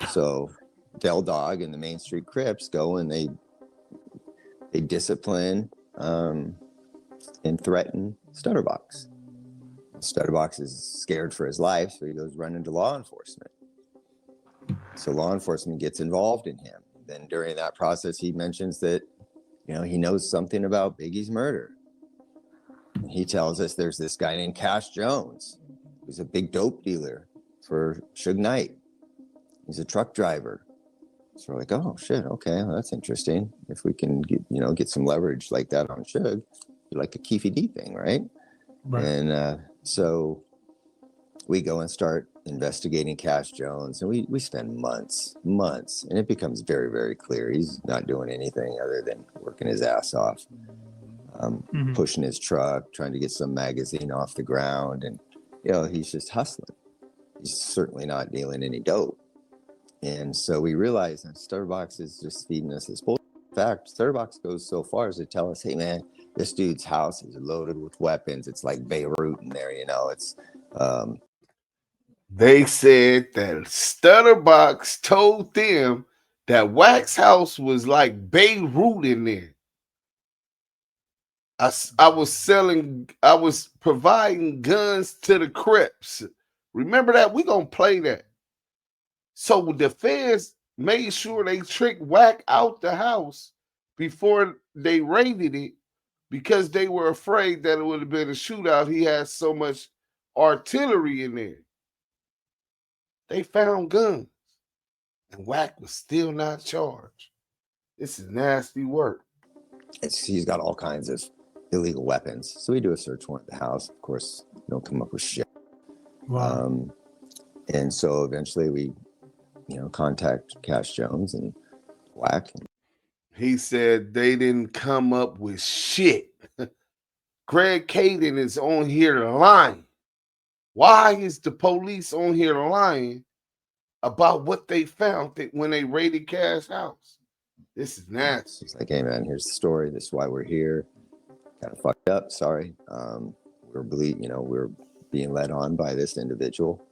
So Dell Dog and the Main Street Crips go and they discipline and threaten StuddaBox. StuddaBox is scared for his life, so he goes running to law enforcement. So law enforcement gets involved in him. Then during that process, he mentions that, he knows something about Biggie's murder. And he tells us there's this guy named Cash Jones, who's a big dope dealer for Suge Knight. He's a truck driver. So we're like, oh shit, okay, well, that's interesting. If we can get some leverage like that on Suge, like a Keefy D thing, right? And so we go and start investigating Cash Jones, and we spend months, and it becomes very, very clear he's not doing anything other than working his ass off, pushing his truck, trying to get some magazine off the ground, and he's just hustling. He's certainly not dealing any dope. And so we realize that StuddaBox is just feeding us this bullshit. In fact, StuddaBox goes so far as to tell us, hey man, this dude's house is loaded with weapons. It's like Beirut in there, it's they said that StuddaBox told them that Wax House was like Beirut in there. I was providing guns to the Crips. Remember that? We're gonna play that. So the feds made sure they tricked Wack out the house before they raided it because they were afraid that it would have been a shootout. He had so much artillery in there. They found guns, and Wack was still not charged. This is nasty work. He's got all kinds of illegal weapons. So we do a search warrant at the house. Of course, don't come up with shit. Wow. And so eventually we, contact Cash Jones and Wack. He said they didn't come up with shit. Greg Caden is on here lying. Why is the police on here lying about what they found when they raided Cash house? This is nasty. It's like, hey man, here's the story. This is why we're here. Kind of fucked up. Sorry. We're being led on by this individual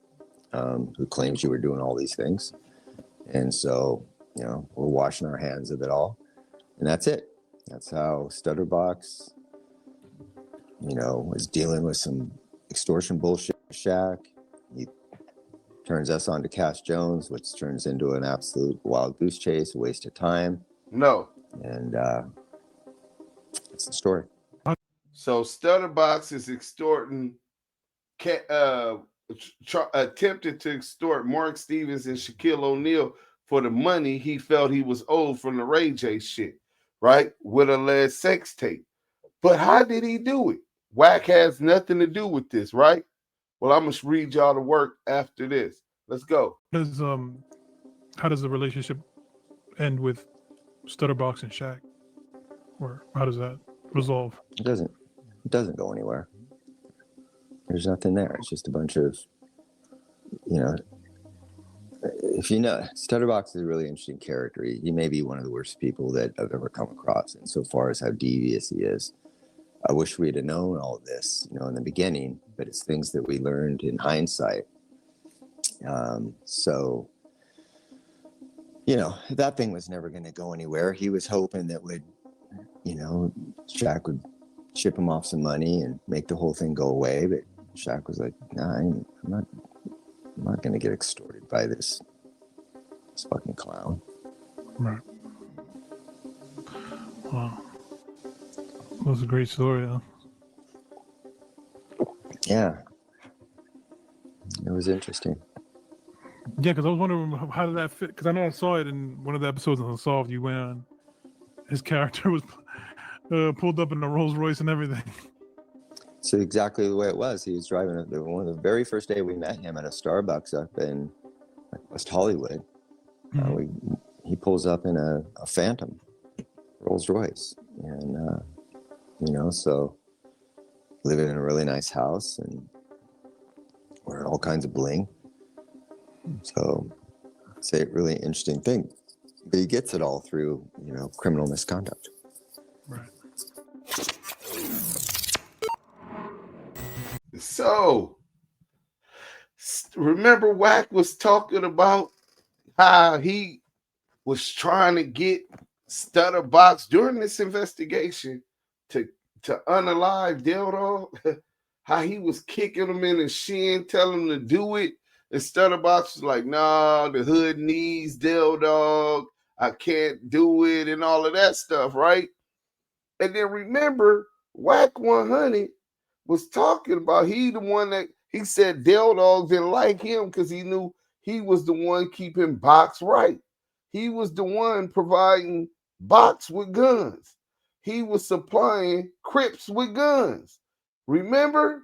who claims you were doing all these things. And so, we're washing our hands of it all. And that's it. That's how StuddaBox, was dealing with some extortion bullshit with Shaq. He turns us on to Cash Jones, which turns into an absolute wild goose chase, a waste of time. No. And that's the story. So StuddaBox is extorting, attempted to extort Mark Stevens and Shaquille O'Neal for the money he felt he was owed from the Ray J shit, right? With alleged sex tape. But how did he do it? Wack has nothing to do with this, right? Well, I'm gonna read y'all the work after this. Let's go. How does the relationship end with StuddaBox and Shaq? Or how does that resolve? It doesn't go anywhere. There's nothing there. It's just a bunch of, if you know, StuddaBox is a really interesting character. He may be one of the worst people that I've ever come across insofar as how devious he is. I wish we'd have known all of this, in the beginning, but it's things that we learned in hindsight. So, that thing was never going to go anywhere. He was hoping that Shaq would ship him off some money and make the whole thing go away. But Shaq was like, nah, I'm not going to get extorted by this fucking clown. Right. Wow. That was a great story, though. Yeah. It was interesting. Yeah, because I was wondering how did that fit? Because I know I saw it in one of the episodes of Unsolved. You went on. His character was pulled up in a Rolls Royce and everything. So exactly the way it was. He was driving one of the very first day we met him at a Starbucks up in West Hollywood. Mm-hmm. He pulls up in a Phantom Rolls Royce, and so living in a really nice house and wearing all kinds of bling. So it's a really interesting thing. But he gets it all through, criminal misconduct. Right. So, remember Wack was talking about how he was trying to get StuddaBox during this investigation to unalive Dell Dog, how he was kicking him in the shin, telling him to do it. And StuddaBox was like, nah, the hood needs Dell Dog. I can't do it and all of that stuff, right? And then remember, Wack 100 was talking about he the one that he said Dell Dog didn't like him because he knew he was the one keeping Box right. He was the one providing Box with guns. He was supplying Crips with guns. Remember?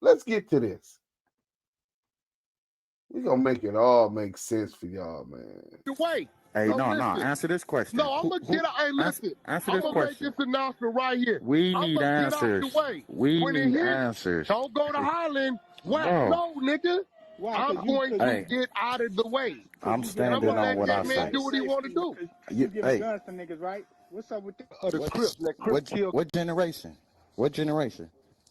Let's get to this. We're going to make it all make sense for y'all, man. Wait. Hey, So no, listen. Answer this question. No, I'm gonna get out. Hey, listen. Answer I'm this gonna question. make this announcement right here. We I'm need gonna answers. Get out the way. We when need it hits, answers. Don't go to Highland. What? Bro. No, nigga. I'm going to get out of the way. I'm standing on what I say. Man, do what he want to do. You giving guns to niggas, right? What's up with that? The Crips. That Crips kill. What generation? What generation?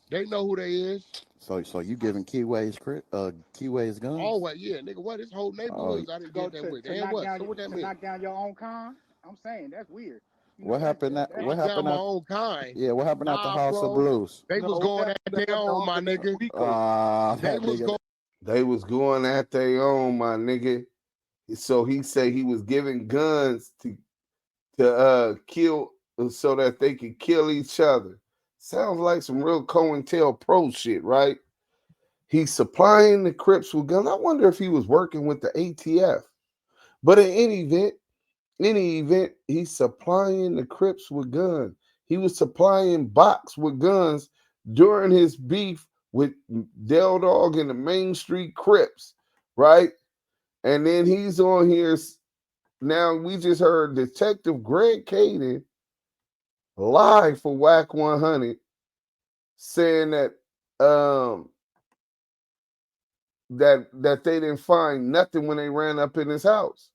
They know who they is. So you giving Kiwe's guns? Always, yeah, nigga. What? This whole neighborhood I didn't get that with. And what? So what that mean? Knock down your own con? I'm saying that's weird. What happened? What happened? My own kind. Yeah, what happened at the House of Blues? They was going at their own, my nigga. They was going at their own, my nigga. So he said he was giving guns to kill so that they could kill each other. Sounds like some real COINTELPRO shit, right? He's supplying the Crips with guns. I wonder if he was working with the ATF. But in any event, he's supplying the Crips with guns. He was supplying Box with guns during his beef with Dell Dog and the Main Street Crips, right? And then he's on here. Now we just heard Detective Greg Caden live for Wack 100 saying that that they didn't find nothing when they ran up in his house.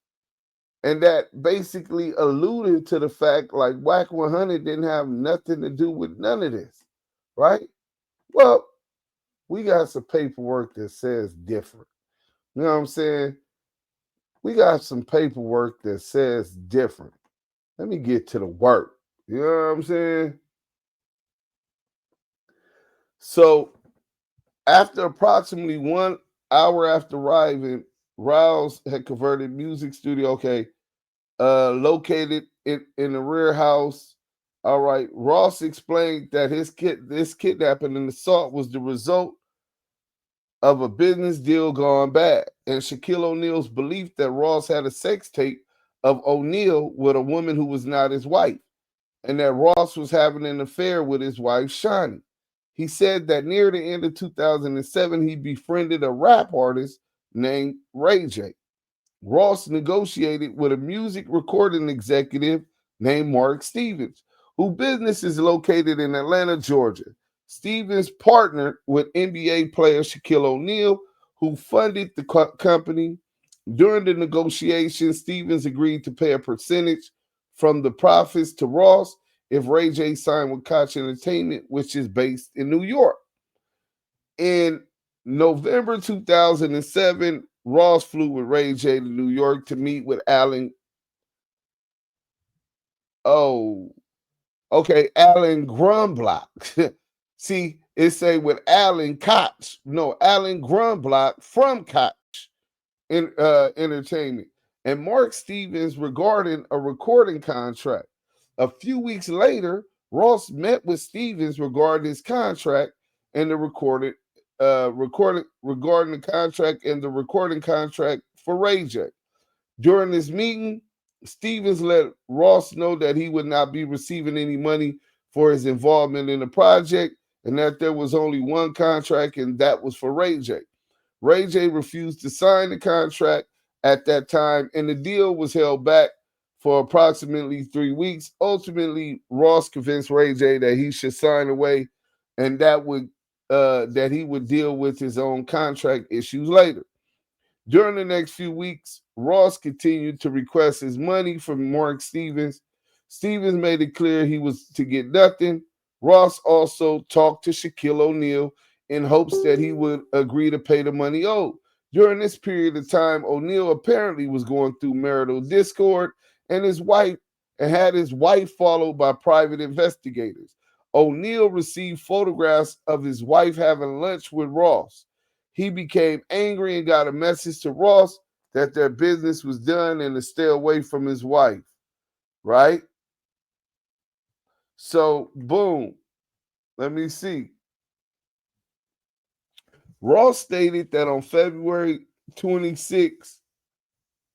And that basically alluded to the fact like Wack 100 didn't have nothing to do with none of this, right? Well, we got some paperwork that says different. You know what I'm saying? We got some paperwork that says different. Let me get to the work. You know what I'm saying? So, after approximately 1 hour after arriving, Rawles had converted music studio, located in the rear house. All right. Ross explained that this kidnapping and assault was the result of a business deal gone bad, and Shaquille O'Neal's belief that Ross had a sex tape of O'Neal with a woman who was not his wife, and that Ross was having an affair with his wife, Shani. He said that near the end of 2007, he befriended a rap artist named Ray J. Ross negotiated with a music recording executive named Mark Stevens, whose business is located in Atlanta, Georgia. Stevens partnered with NBA player Shaquille O'Neal, who funded the company. During the negotiations, Stevens agreed to pay a percentage from the profits to Ross if Ray J signed with Koch Entertainment, which is based in New York. In November 2007, Ross flew with Ray J to New York to meet with Alan. Alan Grumblock. See, it say with Alan Koch. No, Alan Grumblock from Koch Entertainment. And Mark Stevens regarding a recording contract. A few weeks later, Ross met with Stevens regarding his contract and the regarding the contract and the recording contract for Ray J. During this meeting, Stevens let Ross know that he would not be receiving any money for his involvement in the project and that there was only one contract, and that was for Ray J. Ray J refused to sign the contract at that time, and the deal was held back for approximately 3 weeks. Ultimately, Ross convinced Ray J that he should sign away and that he would deal with his own contract issues later. During the next few weeks, Ross continued to request his money from Mark Stevens. Stevens made it clear he was to get nothing. Ross also talked to Shaquille O'Neal in hopes that he would agree to pay the money owed. During this period of time, O'Neal apparently was going through marital discord and had his wife followed by private investigators. O'Neal received photographs of his wife having lunch with Ross. He became angry and got a message to Ross that their business was done and to stay away from his wife, right? So, boom. Let me see. Ross stated that on February 26,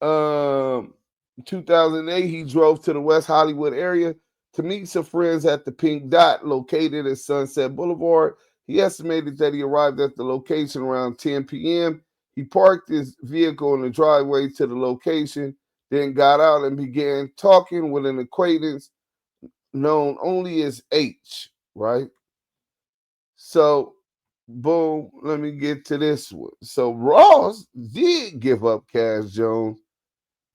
2008, he drove to the West Hollywood area to meet some friends at the Pink Dot located at Sunset Boulevard. He estimated that he arrived at the location around 10 p.m. He parked his vehicle in the driveway to the location, then got out and began talking with an acquaintance known only as H, right? So, boom, let me get to this one. So, Ross did give up Cash Jones.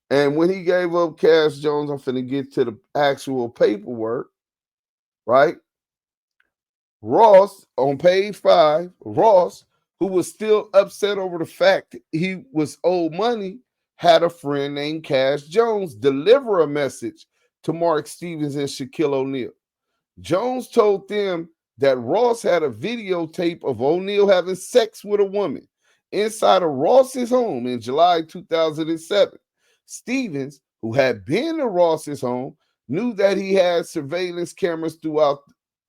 And when he gave up Cash Jones, I'm finna get to the actual paperwork, right? Ross, on page 5, Ross, who was still upset over the fact he was owed money, had a friend named Cash Jones deliver a message to Mark Stevens and Shaquille O'Neal. Jones told them that Ross had a videotape of O'Neal having sex with a woman inside of Ross's home in July 2007. Stevens, who had been to Ross's home, knew that he had surveillance cameras throughout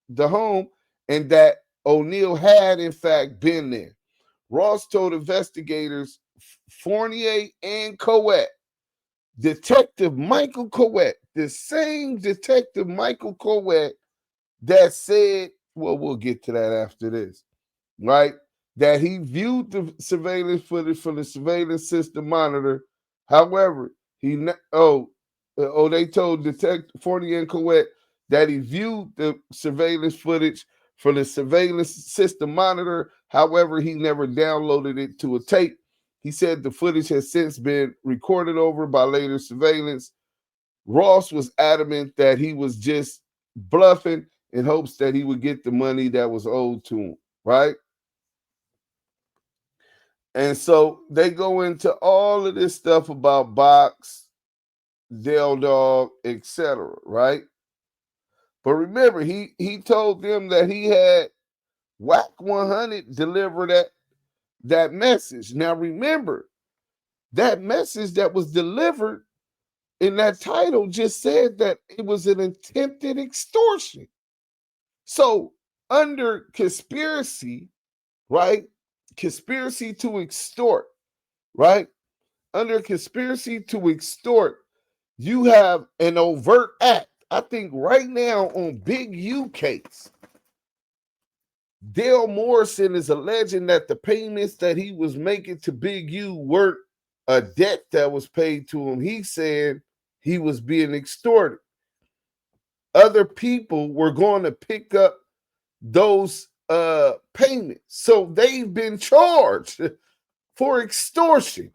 the home and that O'Neal had, in fact, been there. Ross told investigators Fournier and Koch, Detective Michael Koch, the same Detective Michael Koch that said, well, we'll get to that after this, right? That he viewed the surveillance footage from the surveillance system monitor. However, they told Detective Fournier and Koch that he viewed the surveillance footage from the surveillance system monitor. However, he never downloaded it to a tape. He said the footage has since been recorded over by later surveillance. Ross was adamant that he was just bluffing in hopes that he would get the money that was owed to him, right? And so they go into all of this stuff about Box, Dell Dog, etc., right? But remember, he told them that he had Whack 100 deliver that message. Now remember, that message that was delivered in that title just said that it was an attempted extortion. So under conspiracy, right? Conspiracy to extort, right? Under conspiracy to extort, you have an overt act. I think right now on Big U case, Dale Morrison is alleging that the payments that he was making to Big U weren't a debt that was paid to him. He said he was being extorted. Other people were going to pick up those payments. So they've been charged for extortion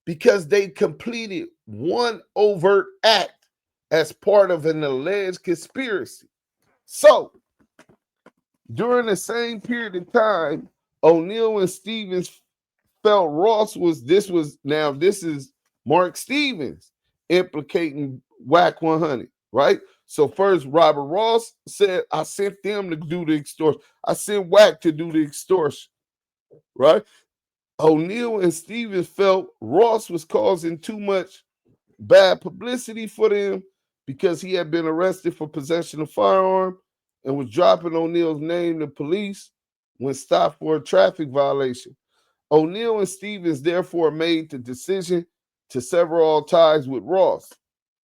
because they completed one overt act as part of an alleged conspiracy. So during the same period of time, O'Neal and Stevens felt Ross this is Mark Stevens implicating Whack 100, right? So first, Robert Ross said, I sent them to do the extortion. I sent Whack to do the extortion, right? O'Neal and Stevens felt Ross was causing too much bad publicity for them because he had been arrested for possession of firearm and was dropping O'Neal's name to police when stopped for a traffic violation. O'Neal and Stevens therefore made the decision to sever all ties with Ross.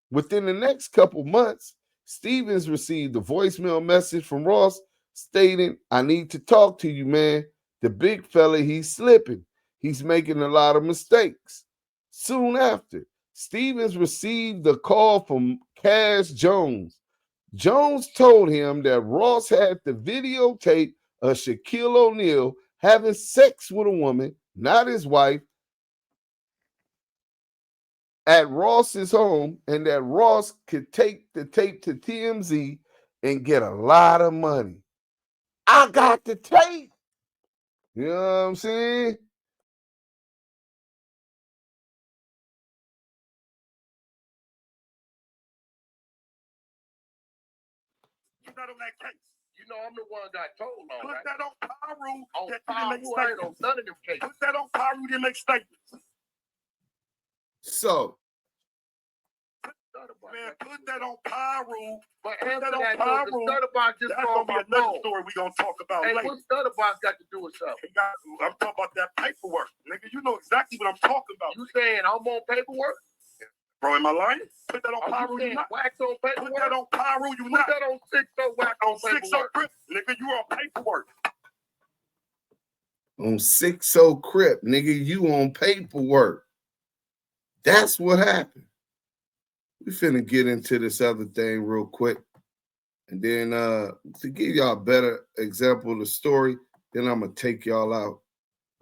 Within the next couple months, Stevens received a voicemail message from Ross stating, I need to talk to you, man. The big fella, he's slipping. He's making a lot of mistakes. Soon after, Stevens received a call from Cash Jones. Jones told him that Ross had the videotape of Shaquille O'Neal having sex with a woman, not his wife, at Ross's home, and that Ross could take the tape to TMZ and get a lot of money. I got the tape. You know what I'm saying? You're not on that case. You know I'm the one that got told on. Put right? that on Pyru. On That Pyru, didn't make I ain't on statements. none of them cases. Put that on Pyru to make statements. So, man, put that on Pyru. But Put answer that on that, though, the Pyru. StuddaBox just That's called gonna be my another phone. story we gonna talk about Hey, later. what StuddaBox got to do with something? I'm talking about that paperwork, nigga. You know exactly what I'm talking about. You saying I'm on paperwork? Bro, am I lying? Put that on Are Pyru. you You saying not. wax on paperwork? Put that on Pyru. You Put not. that on 6-0 wax On 6 paperwork. Crip, nigga. You on paperwork. on 6-0 Crip, nigga, you on paperwork. That's what happened. We finna get into this other thing real quick. And then to give y'all a better example of the story, then I'm gonna take y'all out.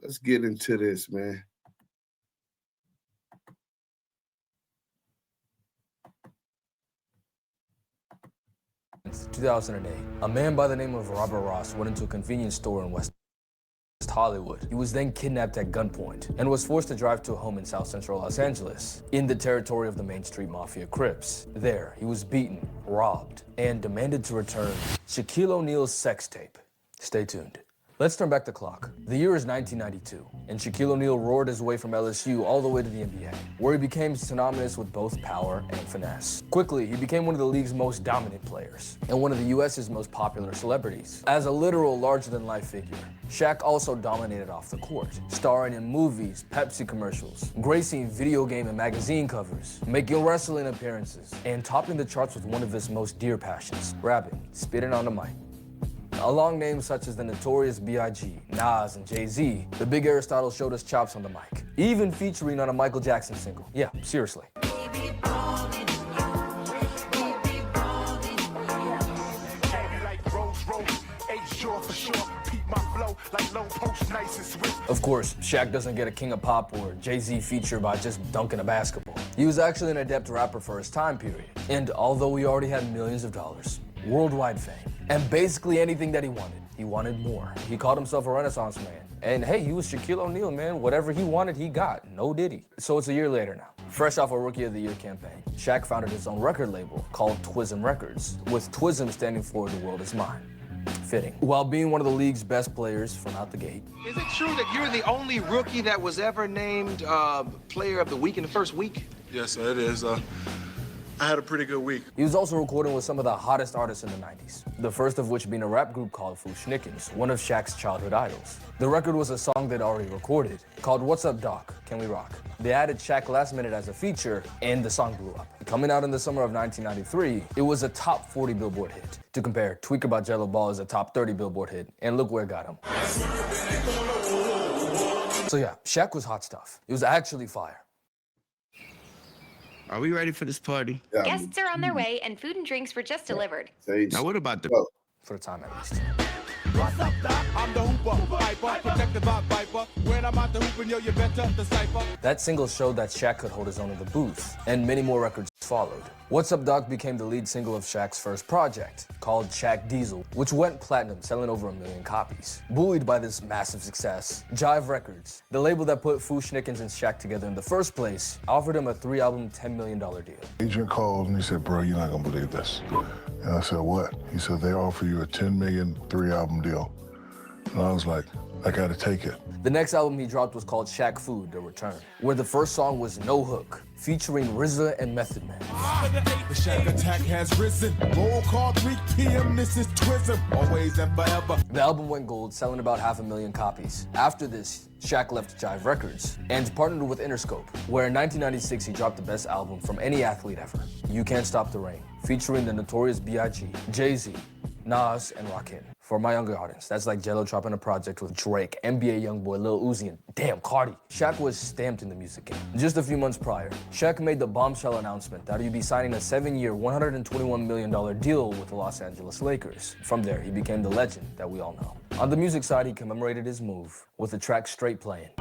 Let's get into this, man. In 2008, a man by the name of Robert Ross went into a convenience store in West Hollywood. He was then kidnapped at gunpoint and was forced to drive to a home in South Central Los Angeles, in the territory of the Main Street Mafia Crips. There, he was beaten, robbed, and demanded to return Shaquille O'Neal's sex tape. Stay tuned. Let's turn back the clock. The year is 1992, and Shaquille O'Neal roared his way from LSU all the way to the NBA, where he became synonymous with both power and finesse. Quickly, he became one of the league's most dominant players, and one of the US's most popular celebrities. As a literal larger-than-life figure, Shaq also dominated off the court, starring in movies, Pepsi commercials, gracing video game and magazine covers, making wrestling appearances, and topping the charts with one of his most dear passions, rapping, spitting on the mic. Along names such as the notorious B.I.G., Nas, and Jay-Z, the big Aristotle showed us chops on the mic, even featuring on a Michael Jackson single. Yeah, seriously. Of course, Shaq doesn't get a King of Pop or Jay-Z feature by just dunking a basketball. He was actually an adept rapper for his time period, and although he already had millions of dollars, worldwide fame, and basically anything that he wanted more. He called himself a Renaissance man. And hey, he was Shaquille O'Neal, man. Whatever he wanted, he got. No diddy. So it's a year later now. Fresh off a Rookie of the Year campaign, Shaq founded his own record label called Twism Records, with Twism standing for The World Is Mine. Fitting. While being one of the league's best players from out the gate. Is it true that you're the only rookie that was ever named Player of the Week in the first week? Yes, sir, it is. I had a pretty good week. He was also recording with some of the hottest artists in the 90s, the first of which being a rap group called Fushnikins, one of Shaq's childhood idols. The record was a song they'd already recorded, called What's Up, Doc? Can We Rock? They added Shaq last minute as a feature, and the song blew up. Coming out in the summer of 1993, it was a top 40 Billboard hit. To compare, Tweaker by Jello Ball is a top 30 Billboard hit, and look where it got him. So yeah, Shaq was hot stuff. It was actually fire. Are we ready for this party? Guests are on their way, and food and drinks were just delivered. Now what about the... For the time, at least. What's up, Doc? I'm the hooper, hyper, protected by Viper. When I'm out the hooping, yo, you better decipher. That single showed that Shaq could hold his own in the booth, and many more records followed. What's Up Doc became the lead single of Shaq's first project, called Shaq Diesel, which went platinum, selling over 1 million copies. Buoyed by this massive success, Jive Records, the label that put Fu-Schnickens and Shaq together in the first place, offered him a 3-album, $10 million deal. Agent called and he said, bro, you're not gonna believe this. And I said, what? He said, they offer you a $10 million 3-album deal. And I was like, I gotta take it. The next album he dropped was called Shaq Food, The Return, where the first song was No Hook, featuring RZA and Method Man. The Shaq attack has risen. Roll call 3 p.m. This is Twism. Always and forever. The album went gold, selling about 500,000 copies. After this, Shaq left Jive Records and partnered with Interscope, where in 1996 he dropped the best album from any athlete ever, You Can't Stop the Rain, featuring the Notorious B.I.G., Jay-Z, Nas, and Rakim. For my younger audience, that's like Jello dropping a project with Drake, NBA Youngboy, Lil Uzi, and damn, Cardi. Shaq was stamped in the music game. Just a few months prior, Shaq made the bombshell announcement that he'd be signing a 7-year, $121 million deal with the Los Angeles Lakers. From there, he became the legend that we all know. On the music side, he commemorated his move with the track Straight playing.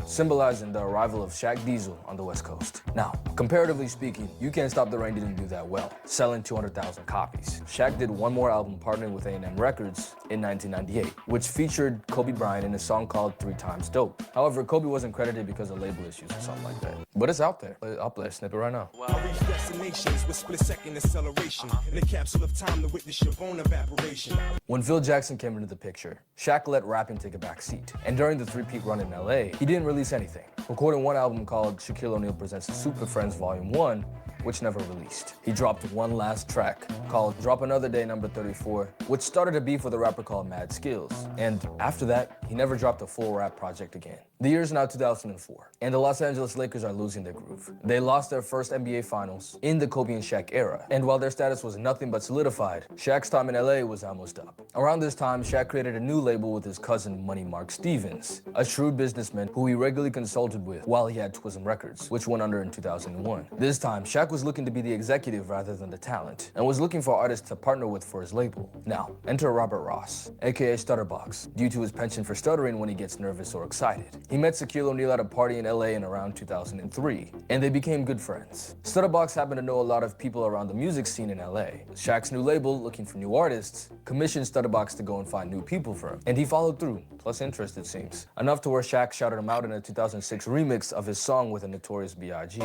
Symbolizing the arrival of Shaq Diesel on the West Coast. Now, comparatively speaking, You Can't Stop the Rain didn't do that well, selling 200,000 copies. Shaq did one more album partnering with A&M Records in 1998, which featured Kobe Bryant in a song called 3 Times Dope. However, Kobe wasn't credited because of label issues or something like that. But it's out there. I'll play a snippet right now. I reach destinations with split-second acceleration in a capsule of time to witness your bone evaporation. When Phil Jackson came into the picture, Shaq let rapping take a back seat. And during the three-peat run in LA, he didn't release anything, recording one album called Shaquille O'Neal Presents the Super Friends Volume 1, which never released. He dropped one last track called Drop Another Day Number 34, which started a beef with a rapper called Mad Skills. And after that, he never dropped a full rap project again. The year is now 2004, and the Los Angeles Lakers are losing their groove. They lost their first NBA Finals in the Kobe and Shaq era, and while their status was nothing but solidified, Shaq's time in LA was almost up. Around this time, Shaq created a new label with his cousin Money Mark Stevens, a shrewd businessman who he regularly consulted with while he had Twism Records, which went under in 2001. This time, Shaq was looking to be the executive rather than the talent, and was looking for artists to partner with for his label. Now, enter Robert Ross, aka StuddaBox, due to his penchant for stuttering when he gets nervous or excited. He met Shaquille O'Neal at a party in LA in around 2003, and they became good friends. StuddaBox happened to know a lot of people around the music scene in LA. Shaq's new label, looking for new artists, commissioned StuddaBox to go and find new people for him, and he followed through, plus interest it seems. Enough to where Shaq shouted him out in a 2006 remix of his song with a Notorious B.I.G.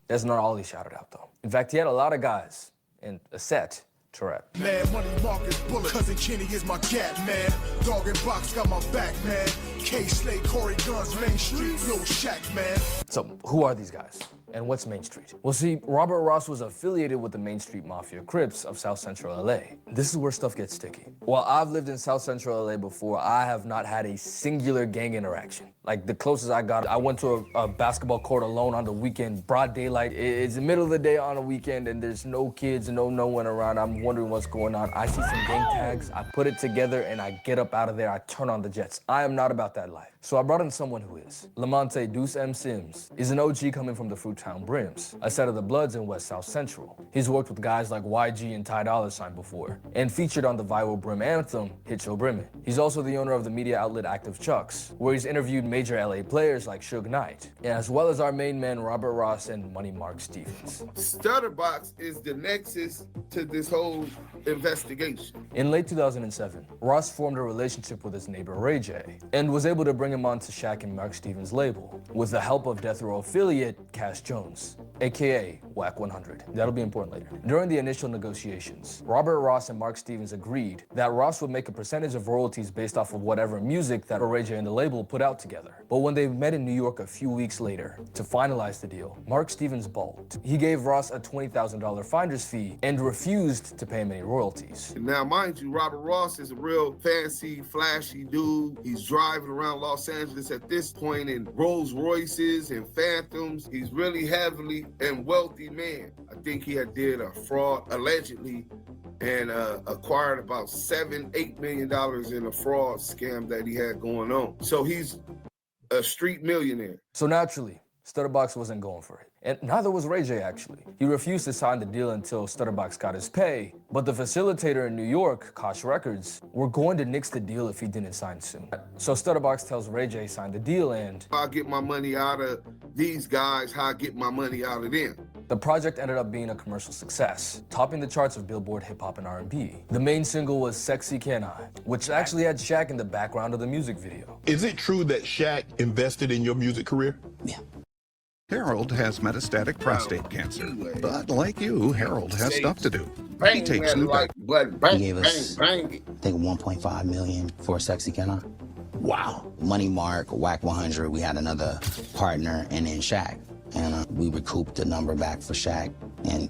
That's not all he shouted out though. In fact, he had a lot of guys in a set to rap. Man, Money Marcus Bullet, cousin Kenny is my cat, man. Dog and Box got my back, man. K Slade, Corey Guns, Main Street, Lil Shaq, man. So, who are these guys? And what's Main Street? Well, see, Robert Ross was affiliated with the Main Street Mafia Crips of South Central LA. This is where stuff gets sticky. While I've lived in South Central LA before, I have not had a singular gang interaction. Like, the closest I got, I went to a basketball court alone on the weekend, broad daylight. It's the middle of the day on a weekend, and there's no kids, no one around. I'm wondering what's going on. I see some gang tags, I put it together, and I get up out of there, I turn on the jets. I am not about that life. So I brought in someone who is. Lamonte Duse M Sims is an OG coming from the Fruittown Brims, a set of the Bloods in West South Central. He's worked with guys like YG and Ty Dolla $ign before, and featured on the viral Brim anthem, Hit Your Brimmin'. He's also the owner of the media outlet Active Chucks, where he's interviewed major LA players like Suge Knight, as well as our main men Robert Ross and Money Mark Stevens. StuddaBox is the nexus to this whole investigation. In late 2007, Ross formed a relationship with his neighbor Ray J, and was able to bring him onto Shaq and Mark Stevens' label, with the help of Death Row affiliate Cash Jones, aka Whack 100. That'll be important later. During the initial negotiations, Robert Ross and Mark Stevens agreed that Ross would make a percentage of royalties based off of whatever music that Ray J and the label put out together. together. But when they met in New York a few weeks later to finalize the deal, Mark Stevens balked. He gave Ross a $20,000 finder's fee and refused to pay him any royalties. Now, mind you, Robert Ross is a real fancy, flashy dude. He's driving around Los Angeles at this point in Rolls Royces and Phantoms. He's really heavily and wealthy man. I think he had did a fraud, allegedly, and acquired about $7-8 million in a fraud scam that he had going on. So he's a street millionaire. So naturally, StuddaBox wasn't going for it. And neither was Ray J, actually. He refused to sign the deal until StuddaBox got his pay. But the facilitator in New York, Koch Records, were going to nix the deal if he didn't sign soon. So StuddaBox tells Ray J sign the deal, and I get my money out of these guys, how I get my money out of them. The project ended up being a commercial success, topping the charts of Billboard Hip Hop and R&B. The main single was Sexy Can I, which actually had Shaq in the background of the music video. Is it true that Shaq invested in your music career? Yeah. Harold has metastatic prostate cancer, but like you, Harold has stuff to do. He takes new He gave us, I think, 1.5 million for Sexy Can I. Wow. Money Mark, Whack 100, we had another partner, and then Shaq. And we recouped the number back for Shaq in,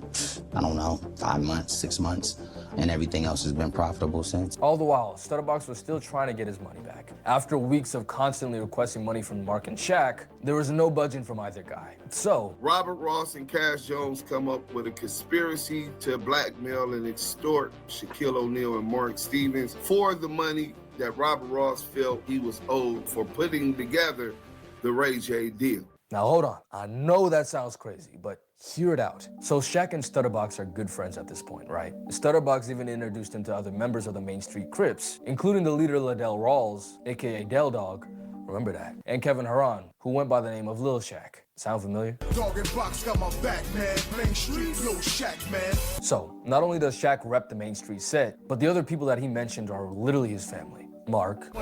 I don't know, 5 months, 6 months, and everything else has been profitable since. All the while, StuddaBox was still trying to get his money back. After weeks of constantly requesting money from Mark and Shaq, there was no budging from either guy. So Robert Ross and Cash Jones come up with a conspiracy to blackmail and extort Shaquille O'Neal and Mark Stevens for the money that Robert Ross felt he was owed for putting together the Ray J deal. now hold on, I know that sounds crazy, but hear it out. So Shaq and StuddaBox are good friends at this point, right? StuddaBox even introduced him to other members of the Main Street Crips, including the leader Ladell Rawles, aka Dell Dog, remember that, and Kevin Haran, who went by the name of Lil Shaq. Sound familiar? Dog and Box got my back, man. Main Street, Lil Shaq, man. So, not only does Shaq rep the Main Street set, but the other people that he mentioned are literally his family. Mark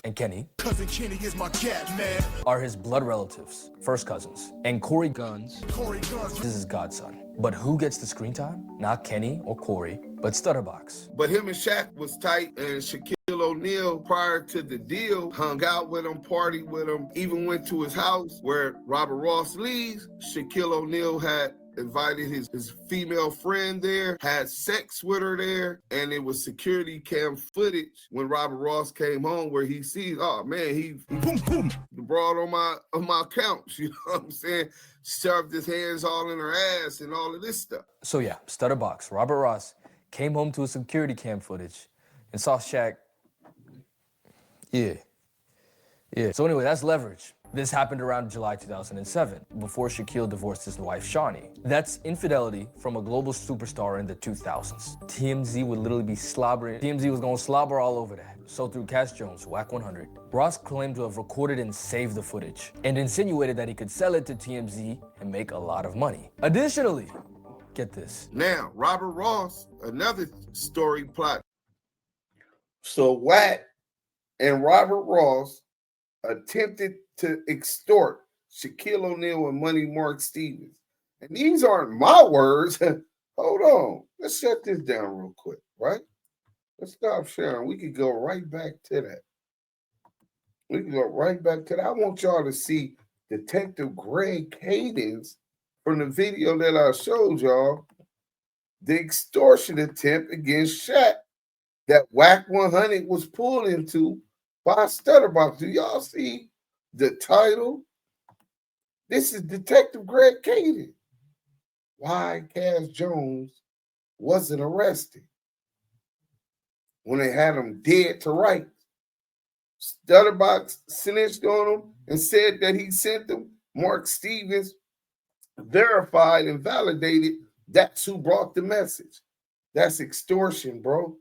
and Kenny Cousin Kenny is my cat, man. are his blood relatives, first cousins. And Corey Guns is his godson. But who gets the screen time? Not Kenny or Corey, but StuddaBox. But him and Shaq was tight, and Shaquille O'Neal, prior to the deal, hung out with him, partied with him, even went to his house where Robert Ross leaves. Shaquille O'Neal had invited his female friend there, had sex with her there, and it was security cam footage when Robert Ross came home where he sees, oh man, he boom, boom, the broad on my couch, you know what I'm saying? Shoved his hands all in her ass and all of this stuff. So yeah, StuddaBox, Robert Ross, came home to a security cam footage and saw Shaq. Yeah. So anyway, that's leverage. This happened around July 2007, before Shaquille divorced his wife, Shawnee. That's infidelity from a global superstar in the 2000s. TMZ would literally be slobbering. TMZ was going to slobber all over that. So through Cash Jones, Whack 100, Ross claimed to have recorded and saved the footage, and insinuated that he could sell it to TMZ and make a lot of money. Additionally, get this. Now, Robert Ross, another story plot. So Whack and Robert Ross attempted to extort Shaquille O'Neal and Money Mark Stevens. And these aren't my words. Hold on. Let's shut this down real quick, right? Let's stop sharing. We could go right back to that. We can go right back to that. I want y'all to see Detective Greg Cadence from the video that I showed y'all, the extortion attempt against Shaq that Whack 100 was pulled into by StuddaBox. Do y'all see the title? This is Detective Greg Cadence. Why Cash Jones wasn't arrested when they had him dead to rights. StuddaBox snitched on him and said that he sent them. Mark Stevens verified and validated that's who brought the message. That's extortion, bro.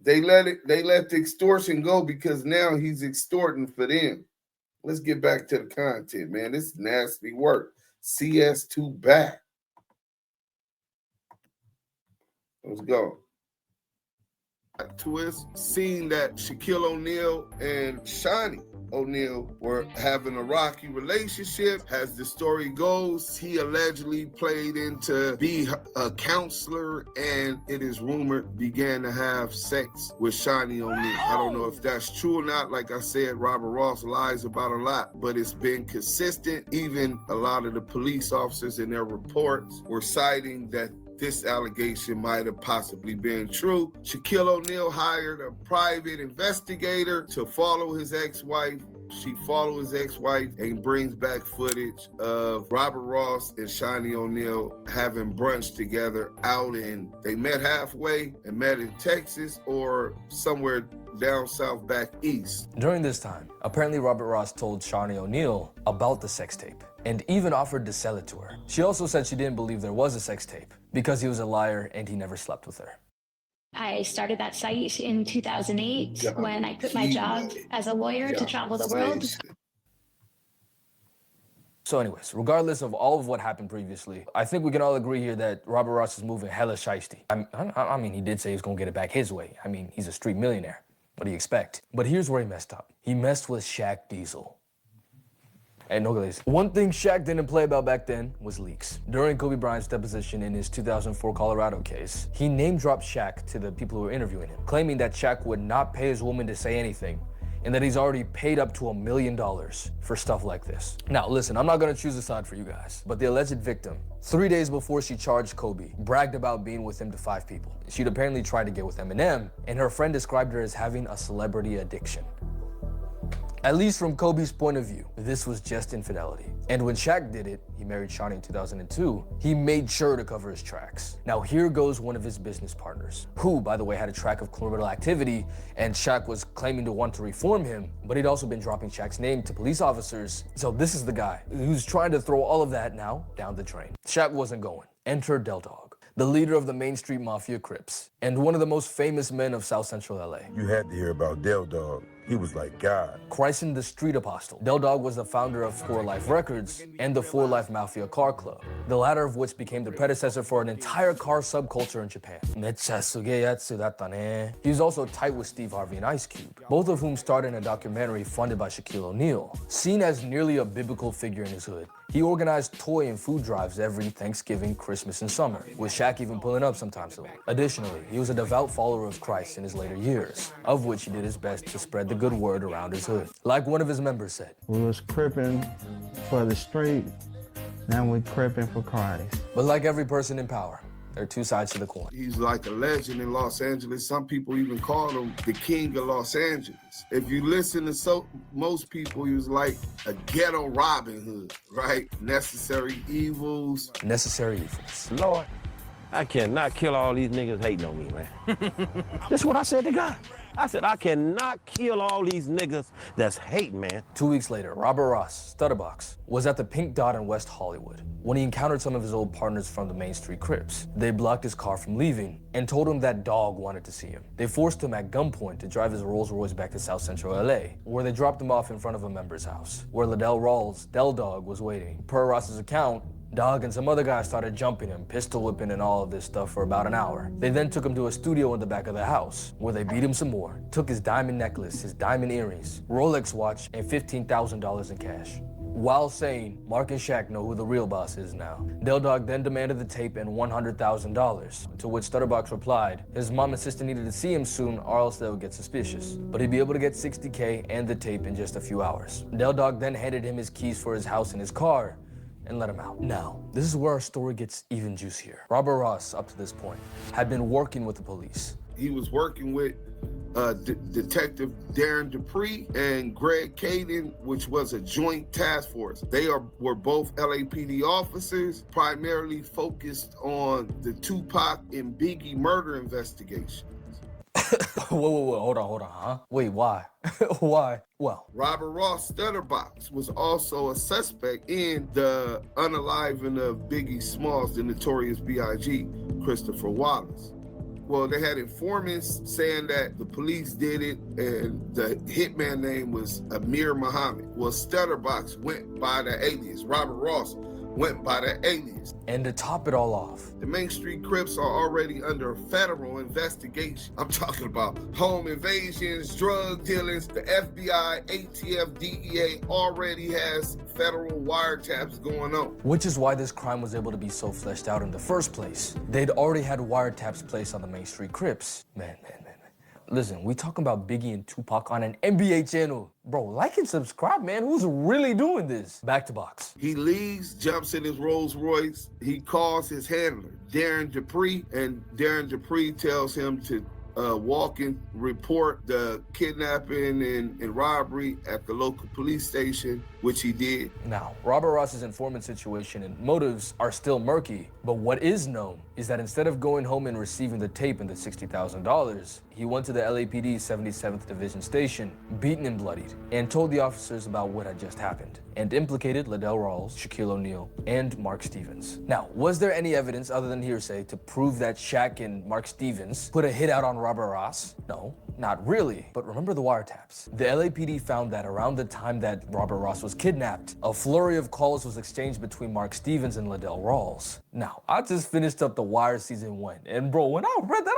They let the extortion go because now he's extorting for them. Let's get back to the content, man. This is nasty work. CS2 Back. Let's go. twist, seeing that Shaquille O'Neal and Shawnee O'Neal were having a rocky relationship. As the story goes, he allegedly played into be a counselor, and it is rumored began to have sex with Shawnee O'Neal. I don't know if that's true or not. Like I said, Robert Ross lies about a lot, but it's been consistent. Even a lot of the police officers in their reports were citing that this allegation might have possibly been true. Shaquille O'Neal hired a private investigator to follow his ex-wife. She follows his ex-wife and brings back footage of Robert Ross and Shawnee O'Neal having brunch together out in, they met halfway and met in Texas or somewhere down south back east. During this time, apparently Robert Ross told Shawnee O'Neal about the sex tape and even offered to sell it to her. She also said she didn't believe there was a sex tape because he was a liar and he never slept with her. I started that site in 2008 when I quit my job as a lawyer to travel the world. So anyways, regardless of all of what happened previously, I think we can all agree here that Robert Ross is moving hella shiesty. I mean, he did say he was gonna get it back his way. I mean, he's a street millionaire. What do you expect? But here's where he messed up. He messed with Shaq Diesel. And no, guys, one thing Shaq didn't play about back then was leaks. During Kobe Bryant's deposition in his 2004 Colorado case, he name-dropped Shaq to the people who were interviewing him, claiming that Shaq would not pay his woman to say anything, and that he's already paid up to $1 million for stuff like this. Now, listen, I'm not gonna choose a side for you guys, but the alleged victim, 3 days before she charged Kobe, bragged about being with him to 5 people. She'd apparently tried to get with Eminem, and her friend described her as having a celebrity addiction. At least from Kobe's point of view, this was just infidelity. And when Shaq did it, he married Shawnee in 2002, he made sure to cover his tracks. Now here goes one of his business partners, who, by the way, had a track of criminal activity, and Shaq was claiming to want to reform him, but he'd also been dropping Shaq's name to police officers. So this is the guy who's trying to throw all of that now down the drain. Shaq wasn't going. Enter Dell Dog, the leader of the Main Street Mafia Crips, and one of the most famous men of South Central LA. You had to hear about Dell Dog. He was like God. Christened the Street Apostle, Dell Dog was the founder of 4 Life Records and the 4 Life Mafia Car Club, the latter of which became the predecessor for an entire car subculture in Japan. He was also tight with Steve Harvey and Ice Cube, both of whom starred in a documentary funded by Shaquille O'Neal. Seen as nearly a biblical figure in his hood, he organized toy and food drives every Thanksgiving, Christmas, and summer, with Shaq even pulling up sometimes. Additionally, he was a devout follower of Christ in his later years, of which he did his best to spread the good word around his hood. Like one of his members said, "We was cripping for the street, now we cripping for Christ." But like every person in power, there are 2 sides to the coin. He's like a legend in Los Angeles. Some people even call him the king of Los Angeles. If you listen to most people, he was like a ghetto Robin Hood, right? Necessary evils. Necessary evils. Lord, I cannot kill all these niggas hating on me, man. That's what I said to God. I said, I cannot kill all these niggas that's hating, man. 2 weeks later, Robert Ross, StuddaBox, was at the Pink Dot in West Hollywood when he encountered some of his old partners from the Main Street Crips. They blocked his car from leaving and told him that Dog wanted to see him. They forced him at gunpoint to drive his Rolls Royce back to South Central LA, where they dropped him off in front of a member's house, where Ladell Rawles, Dell Dog, was waiting. Per Ross's account, Dog and some other guys started jumping him, pistol whipping and all of this stuff for about an hour. They then took him to a studio in the back of the house, where they beat him some more, took his diamond necklace, his diamond earrings, Rolex watch, and $15,000 in cash. While saying, Mark and Shaq know who the real boss is now. Dell Dog then demanded the tape and $100,000, to which StuddaBox replied, his mom and sister needed to see him soon or else they would get suspicious. But he'd be able to get $60K and the tape in just a few hours. Dell Dog then handed him his keys for his house and his car, and let him out. Now, this is where our story gets even juicier. Robert Ross, up to this point, had been working with the police. He was working with Detective Darren Dupree and Greg Caden, which was a joint task force. They were both LAPD officers, primarily focused on the Tupac and Biggie murder investigation. Whoa, hold on, huh? Wait, why? Why? Well, Robert Ross StuddaBox was also a suspect in the unaliving of Biggie Smalls, the notorious B.I.G., Christopher Wallace. Well, they had informants saying that the police did it and the hitman name was Amir Muhammad. Well, StuddaBox went by the alias Robert Ross, went by the alias. And to top it all off, the Main Street Crips are already under federal investigation. I'm talking about home invasions, drug dealings. The FBI, ATF, DEA already has federal wiretaps going on. Which is why this crime was able to be so fleshed out in the first place. They'd already had wiretaps placed on the Main Street Crips. Man. Listen, we talking about Biggie and Tupac on an NBA channel. Bro, like and subscribe, man. Who's really doing this? Back to box. He leaves, jumps in his Rolls Royce. He calls his handler, Darren Dupree, and Darren Dupree tells him to walk and report the kidnapping and robbery at the local police station, which he did. Now, Robert Ross's informant situation and motives are still murky, but what is known is that instead of going home and receiving the tape and the $60,000, he went to the LAPD 77th Division station, beaten and bloodied, and told the officers about what had just happened, and implicated Ladell, Rawles, Shaquille O'Neal, and Mark Stevens. Now, was there any evidence other than hearsay to prove that Shaq and Mark Stevens put a hit out on Robert Ross? No, not really. But remember the wiretaps. The LAPD found that around the time that Robert Ross was kidnapped, a flurry of calls was exchanged between Mark Stevens and Ladell Rawles. Now, I just finished up The Wire Season 1, and bro, when I read that,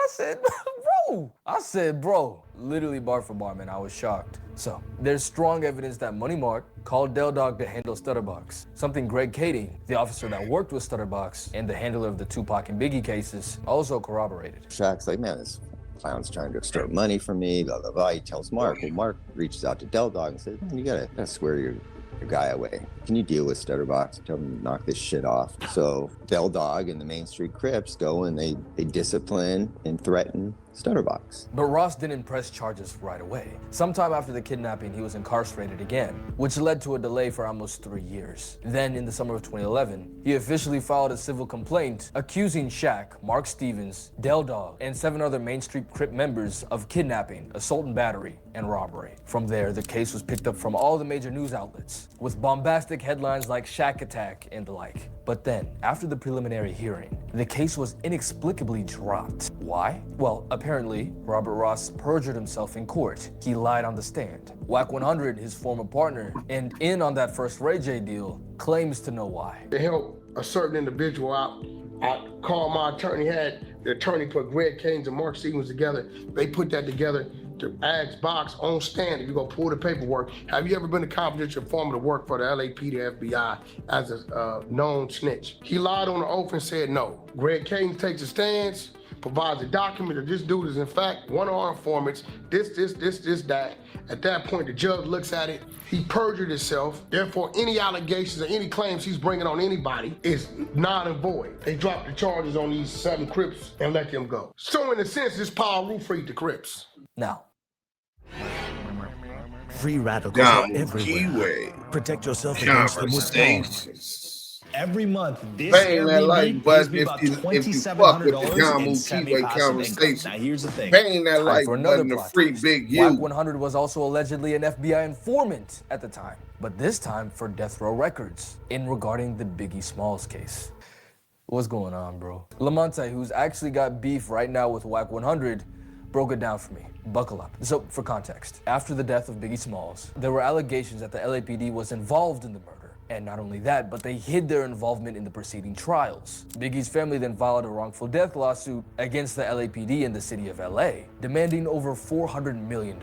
I said, bro, literally bar for bar, man, I was shocked. So, there's strong evidence that Money Mark called Dell Dog to handle StuddaBox, something Greg Kading, the officer that worked with StuddaBox and the handler of the Tupac and Biggie cases, also corroborated. Shaq's like, man, this clown's trying to extort money from me, blah, blah, blah. He tells Mark. Well, Mark reaches out to Dell Dog and says, man, you gotta square your guy away. Can you deal with StuddaBox? Tell him to knock this shit off. So Dell Dog and the Main Street Crips go and they discipline and threaten StuddaBox. But Ross didn't press charges right away. Sometime after the kidnapping, he was incarcerated again, which led to a delay for almost 3 years. Then, in the summer of 2011, he officially filed a civil complaint accusing Shaq, Mark Stevens, Dell Dog, and 7 other Main Street Crip members of kidnapping, assault and battery, and robbery. From there, the case was picked up from all the major news outlets, with bombastic headlines like Shaq Attack and the like. But then, after the preliminary hearing, the case was inexplicably dropped. Why? Well, apparently, Robert Ross perjured himself in court. He lied on the stand. Wack 100, his former partner, and in on that first Ray J deal, claims to know why. To help a certain individual out, I called my attorney, had the attorney put Greg Kading and Mark Stevens together. They put that together to ask Box on stand, if you go pull the paperwork, have you ever been a confidential informant to work for the LAPD FBI as a known snitch? He lied on the oath and said no. Greg Kading takes a stance, provides a document that this dude is in fact one of our informants, this, that. At that point, the judge looks at it, he perjured himself, therefore any allegations or any claims he's bringing on anybody is non and void. They dropped the charges on these 7 Crips and let them go. So in a sense, this power roof freed the Crips. Now, free radicals are everywhere. Protect yourself against them with phones. Every month, this Airbnb pays me about $2,700 in semi-passive. Now here's the thing. Paying that like button a free big you. Wack 100 was also allegedly an FBI informant at the time, but this time for Death Row Records in regarding the Biggie Smalls case. What's going on, bro? Lamonte, who's actually got beef right now with Wack 100, broke it down for me. Buckle up. So, for context, after the death of Biggie Smalls, there were allegations that the LAPD was involved in the murder. And not only that, but they hid their involvement in the preceding trials. Biggie's family then filed a wrongful death lawsuit against the LAPD in the city of LA, demanding over $400 million.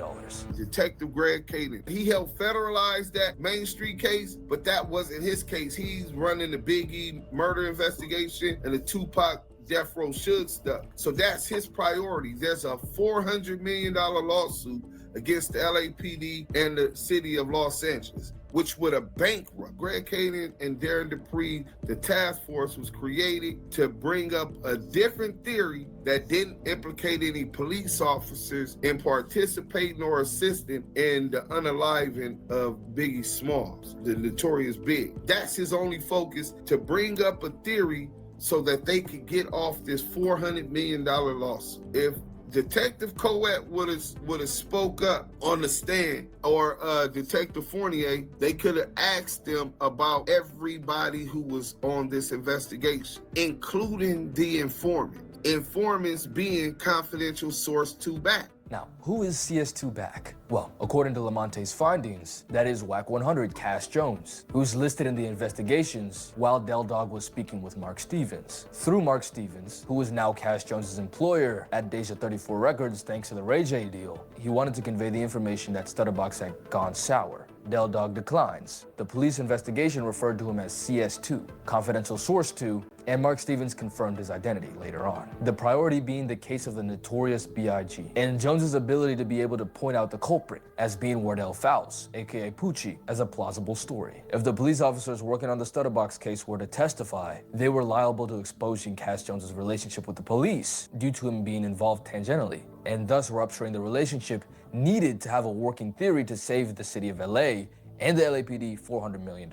Detective Greg Kading, he helped federalize that Main Street case, but that wasn't his case. He's running the Biggie murder investigation and the Tupac Death Row Suge stuff. So that's his priority. There's a $400 million lawsuit against the LAPD and the city of Los Angeles, which would have bankrupt Greg Kading and Darren Dupree. The task force was created to bring up a different theory that didn't implicate any police officers in participating or assisting in the unaliving of Biggie Smalls, the notorious Big. That's his only focus, to bring up a theory so that they could get off this $400 million lawsuit. If Detective Koch would have spoke up on the stand, or Detective Fournier, they could have asked them about everybody who was on this investigation, including the informant. Informants being confidential source 2 Back. Now, who is CS2 Back? Well, according to Lamonte's findings, that is WAC 100 Cash Jones, who's listed in the investigations while Dell Dog was speaking with Mark Stevens. Through Mark Stevens, who is now Cash Jones's employer at Deja 34 Records thanks to the Ray J deal, he wanted to convey the information that StuddaBox had gone sour. Dell Dog declines. The police investigation referred to him as CS2, confidential source 2, and Mark Stevens confirmed his identity later on. The priority being the case of the notorious B.I.G. and Jones's ability to be able to point out the culprit as being Wardell Fowles, aka Poochie, as a plausible story. If the police officers working on the StuddaBox case were to testify, they were liable to exposing Cash Jones's relationship with the police due to him being involved tangentially, and thus rupturing the relationship needed to have a working theory to save the city of LA and the LAPD $400 million.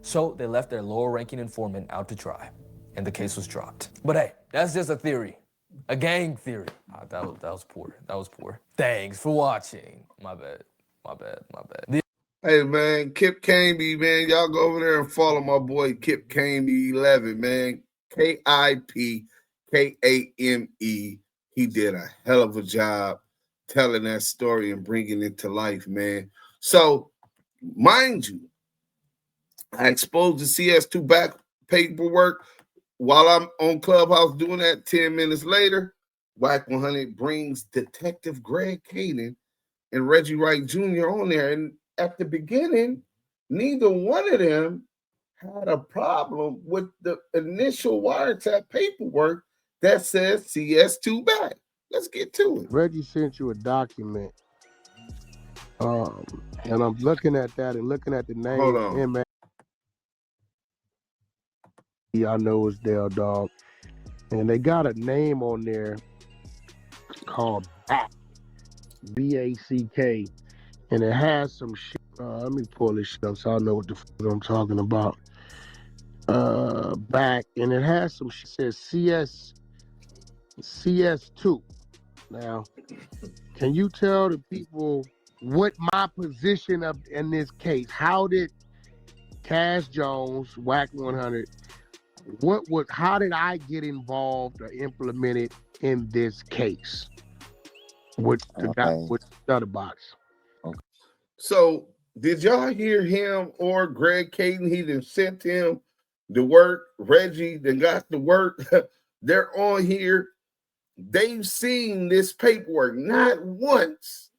So they left their lower-ranking informant out to dry, and the case was dropped. But hey, that's just a theory, a gang theory. That was poor. That was poor. Thanks for watching. My bad. Hey man, Kip Kamey, man, y'all go over there and follow my boy Kip Kamey 11, man. KIPKAME. He did a hell of a job telling that story and bringing it to life, man. So, mind you, I exposed the CS2 Back paperwork while I'm on Clubhouse doing that. 10 minutes later, WAC 100 brings Detective Greg Caden and Reggie Wright Jr. on there. And at the beginning, neither one of them had a problem with the initial wiretap paperwork that says CS2 Back. Let's get to it. Reggie sent you a document, and I'm looking at that and looking at the name. Hold on. I know it's Dell Dog, and they got a name on there called Back, B-A-C-K, and it has some shit. Let me pull this shit up so I know what the fuck I'm talking about. Back, and it has some shit. It says CS2. Now, can you tell the people what my position in this case? How did Cash Jones, WAC 100, how did I get involved or implemented in this case with StuddaBox? Okay. So, did y'all hear him or Greg Caden? He done sent him the work. Reggie then got the work. They're on here. They've seen this paperwork. Not once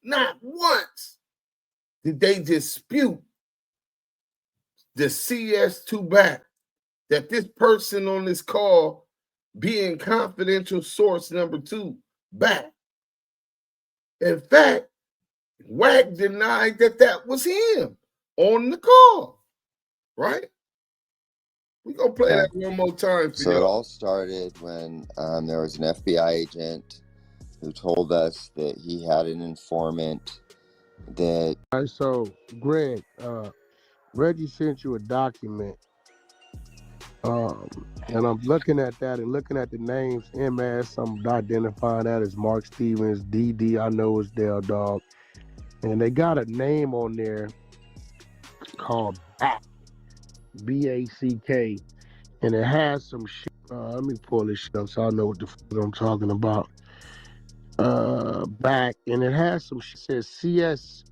did they dispute the CS2 Back, that this person on this call being confidential source number 2 Back. In fact, WAC denied that was him on the call, right? We're going to play that one more time for So you. it all started when there was an FBI agent who told us that he had an informant that... All right, so, Greg, Reggie sent you a document, and I'm looking at that and looking at the names, MS, I'm identifying that as Mark Stevens, DD, I know it's Dell Dog, and they got a name on there called Back, B-A-C-K, and it has some shit. Let me pull this shit up so I know what the fuck I'm talking about. Back, and it has some shit. It says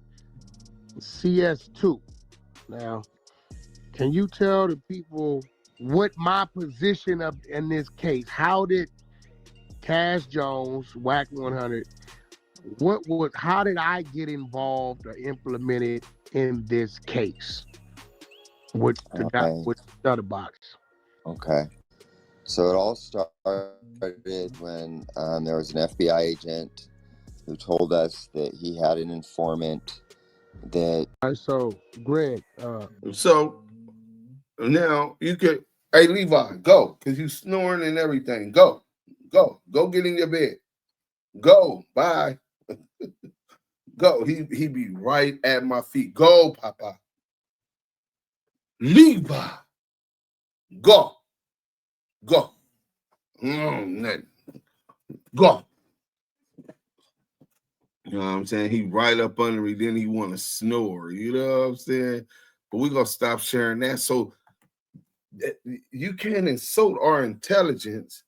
CS2. Now, can you tell the people what my position in this case? How did Cash Jones, WAC 100, how did I get involved or implemented in this case with StuddaBox? Okay. So it all started when there was an FBI agent who told us that he had an informant that... All right, so, Greg. So, now you could... Hey, Levi, go, because you snoring and everything. Go. Go get in your bed. Go, bye. Go. He be right at my feet. Go, Papa. Levi. Go. Go. Go. You know what I'm saying? He right up under me, then he want to snore. You know what I'm saying? But we're going to stop sharing that. So you can't insult our intelligence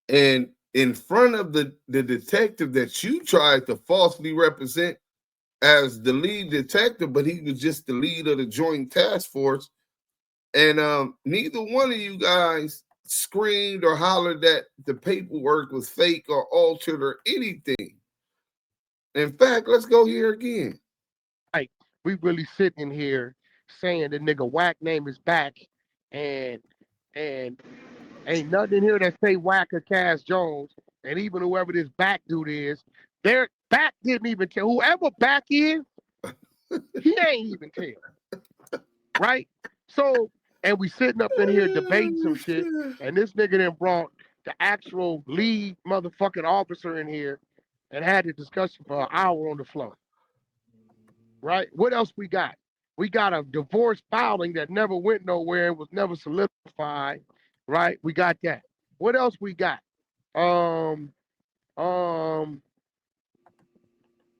and in front of the detective that you tried to falsely represent as the lead detective, but he was just the lead of the joint task force. And neither one of you guys screamed or hollered that the paperwork was fake or altered or anything. In fact, let's go here again. Like, we really sitting here saying the nigga Whack name is back, and ain't nothing in here that say Whack or Cass Jones, and even whoever this Back dude is, their Back didn't even tell. Whoever Back is, he ain't even tell. Right? So, and we sitting up in here debating some shit, and this nigga then brought the actual lead motherfucking officer in here and had the discussion for an hour on the floor. Right? What else we got? We got a divorce filing that never went nowhere and was never solidified. Right? We got that. What else we got?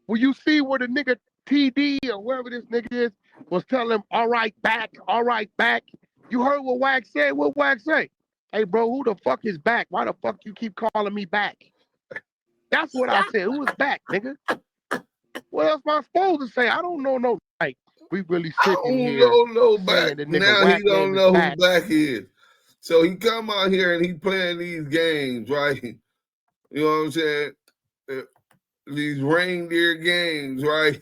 Will you see where the nigga TD or whoever this nigga is was telling him, all right, back. You heard what Wack said? What Wack say? Hey, bro, who the fuck is back? Why the fuck you keep calling me back? That's what I said. Who is back, nigga? What else am I supposed to say? I don't know no. Like, we really sitting here. No back. The nigga now Wack he don't name know is who Back. back is. So he come out here and he playing these games, right? You know what I'm saying? These reindeer games, right?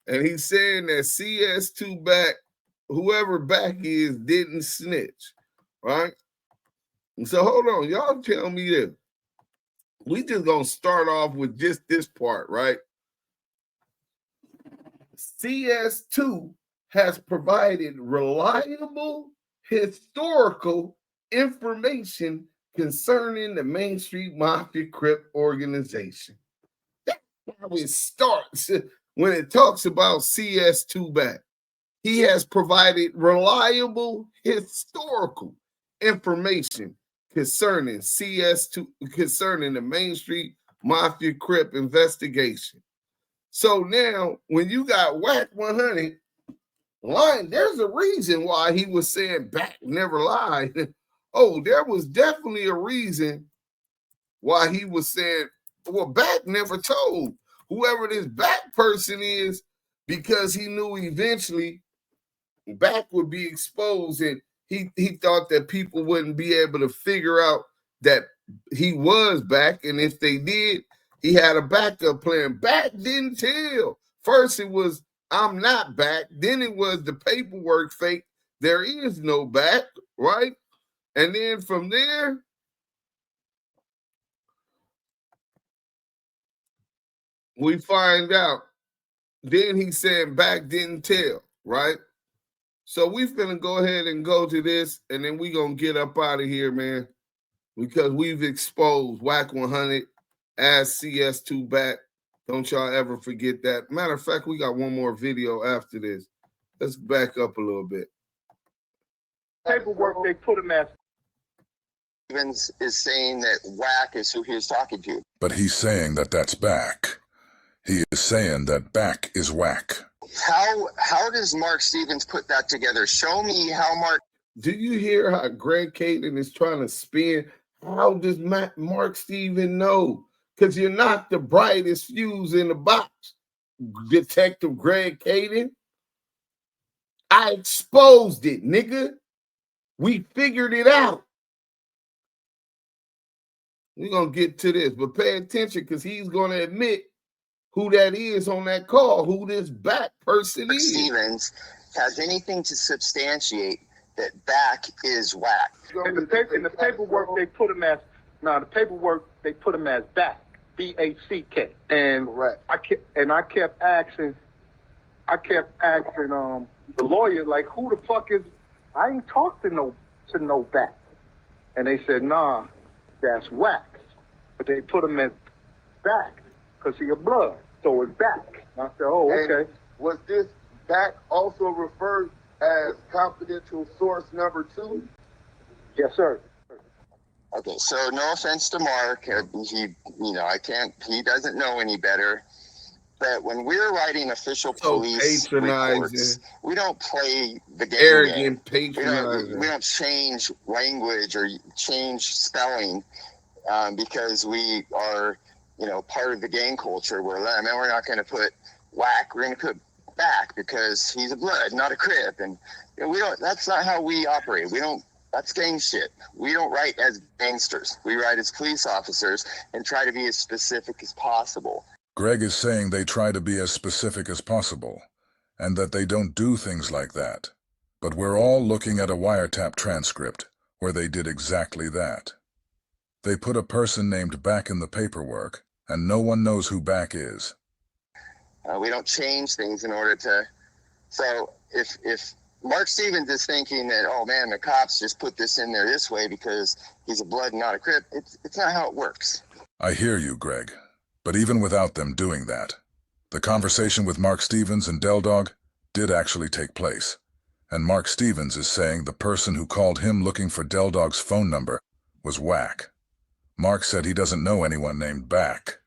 And he's saying that CS2 Back, whoever Back is, didn't snitch, right? And so hold on, y'all tell me this. We just gonna start off with just this part, right? CS2 has provided reliable historical information concerning the Main Street Mafia Crip organization. That's how it starts when it talks about CS2 Back. He has provided reliable historical information concerning CS2, concerning the Main Street Mafia Crip investigation. So now, when you got Whack 100 lying, there's a reason why he was saying Back never lied. Oh, there was definitely a reason why he was saying, well, Back never told whoever this Back person is, because he knew eventually Back would be exposed, and he thought that people wouldn't be able to figure out that he was Back, and if they did, he had a backup plan. Back didn't tell. First it was, I'm not Back. Then it was the paperwork fake. There is no Back, right? And then from there, we find out. Then he said Back didn't tell, right? So we finna go ahead and go to this, and then we gonna get up out of here, man, because we've exposed Whack 100 as CS2 Back. Don't y'all ever forget that. Matter of fact, we got one more video after this. Let's back up a little bit. Paperwork, they put him as. Stevens is saying that Whack is who he was talking to. But he's saying that that's Back. He is saying that Back is Whack. How does Mark Stevens put that together? Show me how Mark. Do you hear how Greg Caden is trying to spin? How does Mark Stevens know? Because you're not the brightest fuse in the box, Detective Greg Caden. I exposed it, nigga. We figured it out. We're going to get to this, but pay attention, because he's going to admit who that is on that call, who this Back person is. Stevens has anything to substantiate that Back is Whack. In the paperwork, they put him as. Now the paperwork, they put him as Back, B-A-C-K, and I kept asking the lawyer, like, who the fuck is? I ain't talked to no Back, and they said, nah, that's Whack, but they put him as Back because he a blood, so it's Back. I said, oh, okay. And was this Back also referred as confidential source number 2? Yes, sir. Okay, so no offense to Mark, he doesn't know any better. But when we're writing official police reports, we don't play the game. Arrogant, patronizing. We don't change language or change spelling because we are, you know, part of the gang culture. We're not going to put Whack. We're going to put Back because he's a Blood, not a Crip. And you know, we don't. That's not how we operate. We don't. That's gang shit. We don't write as gangsters. We write as police officers and try to be as specific as possible. Greg is saying they try to be as specific as possible, and that they don't do things like that. But we're all looking at a wiretap transcript where they did exactly that. They put a person named Back in the paperwork, and no one knows who Back is. We don't change things in order to... So if Mark Stevens is thinking that, oh man, the cops just put this in there this way because he's a Blood and not a Crip, it's not how it works. I hear you, Greg. But even without them doing that, the conversation with Mark Stevens and Dell Dog did actually take place. And Mark Stevens is saying the person who called him looking for Dell Dog's phone number was Whack. Mark said he doesn't know anyone named Back.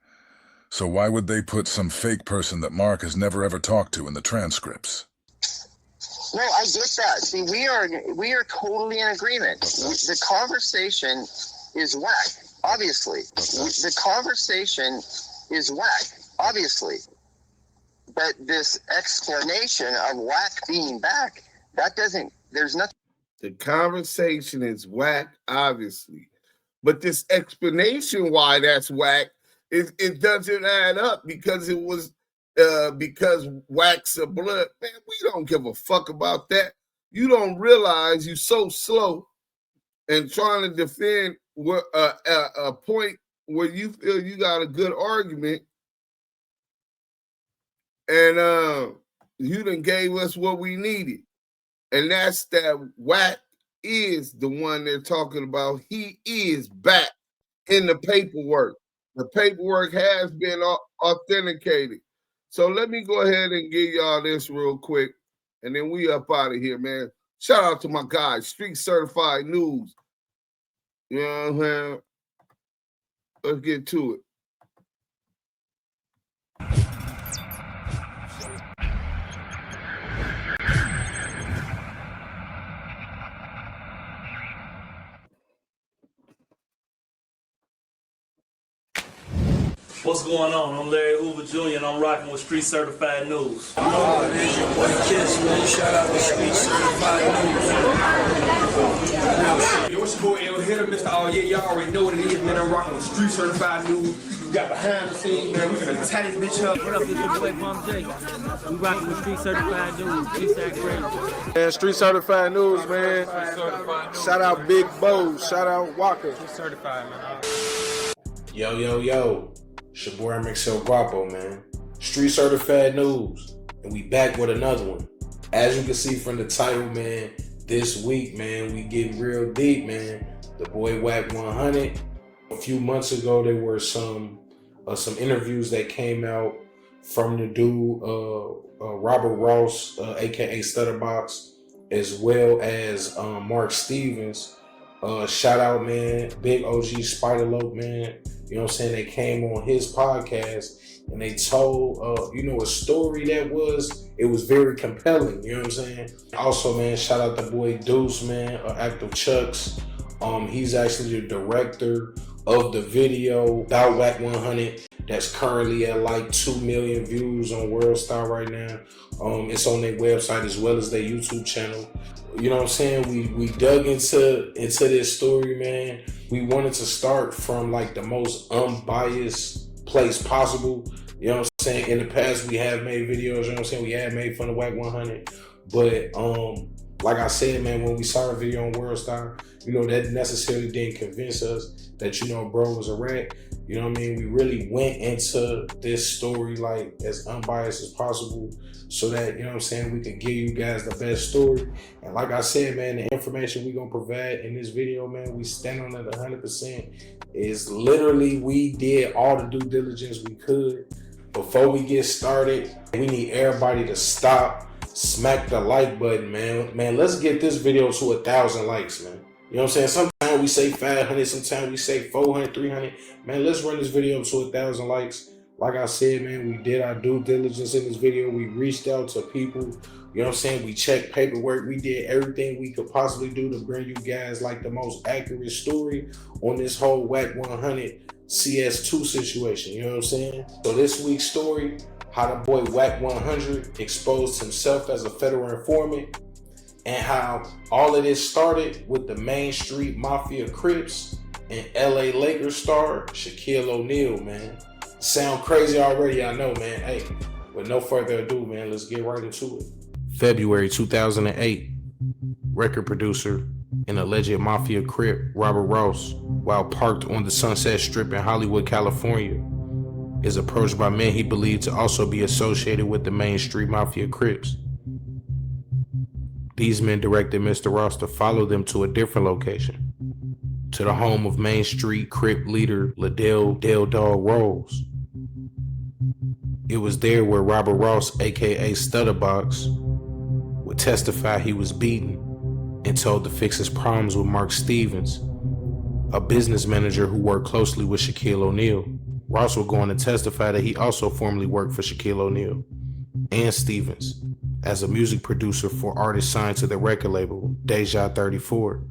So why would they put some fake person that Mark has never ever talked to in the transcripts? No, I get that. See, we are totally in agreement. The conversation is Whack, obviously. The conversation is Whack, obviously. But this explanation of Whack being Back, that doesn't, there's nothing. The conversation is Whack, obviously. But this explanation why that's Whack, it doesn't add up because it was because Whack's a Blood. Man, we don't give a fuck about that. You don't realize you're so slow and trying to defend a point where you feel you got a good argument, and you done gave us what we needed. And that's that Whack is the one they're talking about. He is Back in the paperwork. The paperwork has been authenticated. So let me go ahead and give y'all this real quick, and then we up out of here, man. Shout out to my guys, Street Certified News. You know what I'm saying? Let's get to it. What's going on? I'm Larry Hoover Jr. and I'm rocking with Street Certified News. Oh, it is your boy Kiss, man. Shout out to Street Certified News. Yo, it's your boy L Hitter, Mr. Oh yeah, y'all already know what it is, man. I'm rocking with Street Certified News. We got behind the scenes, man. We're gonna tie this bitch up. What up, it's your boy Bum J. We rocking with Street Certified News. Eastside Great. Man, Street Certified News, man. Shout out Big Bo. Shout out Walker. Street Certified, man. Yo, yo, yo. It's your boy MXL Guapo, man. Street Certified News. And we back with another one. As you can see from the title, man, this week, man, we getting real deep, man. The boy Whack 100. A few months ago, there were some interviews that came out from the dude, Robert Rawles, aka StuddaBox, as well as Mark Stevens. Shout out, man, Big OG Spider-Lope, man. You know what I'm saying? They came on his podcast and they told, a story that was very compelling. You know what I'm saying? Also, man, shout out the boy Duse, man, Active Chucks. He's actually the director of the video about Whack 100 that's currently at like 2 million views on WorldStar right now. It's on their website as well as their YouTube channel. You know what I'm saying? We dug into this story, man. We wanted to start from like the most unbiased place possible. You know what I'm saying? In the past, we have made videos, you know what I'm saying? We have made fun of Whack 100. But like I said, man, when we saw a video on WorldStar, that necessarily didn't convince us that, bro was a rat. You know what I mean? We really went into this story like as unbiased as possible so that, we could give you guys the best story. And like I said, man, the information we're going to provide in this video, man, we stand on it 100%. Is literally we did all the due diligence we could. Before we get started, we need everybody to stop, smack the like button, man. Man, let's get this video to 1,000 likes, man. You know what I'm saying? Sometimes we say 500, sometimes we say 400, 300. Man, let's run this video to 1,000 likes. Like I said, man, we did our due diligence in this video. We reached out to people, you know what I'm saying? We checked paperwork. We did everything we could possibly do to bring you guys like the most accurate story on this whole Wack 100 CS2 situation, you know what I'm saying? So this week's story, how the boy Wack 100 exposed himself as a federal informant, and how all of this started with the Main Street Mafia Crips and LA Lakers star Shaquille O'Neal, man. Sound crazy already, I know, man. Hey, with no further ado, man, let's get right into it. February 2008, record producer and alleged Mafia Crip Robert Rawles, while parked on the Sunset Strip in Hollywood, California, is approached by men he believed to also be associated with the Main Street Mafia Crips. These men directed Mr. Ross to follow them to a different location, to the home of Main Street Crip leader Ladell Dell Dog Rawles. It was there where Robert Ross, aka StuddaBox, would testify he was beaten and told to fix his problems with Mark Stevens, a business manager who worked closely with Shaquille O'Neal. Ross would go on to testify that he also formerly worked for Shaquille O'Neal and Stevens as a music producer for artists signed to the record label Deja 34.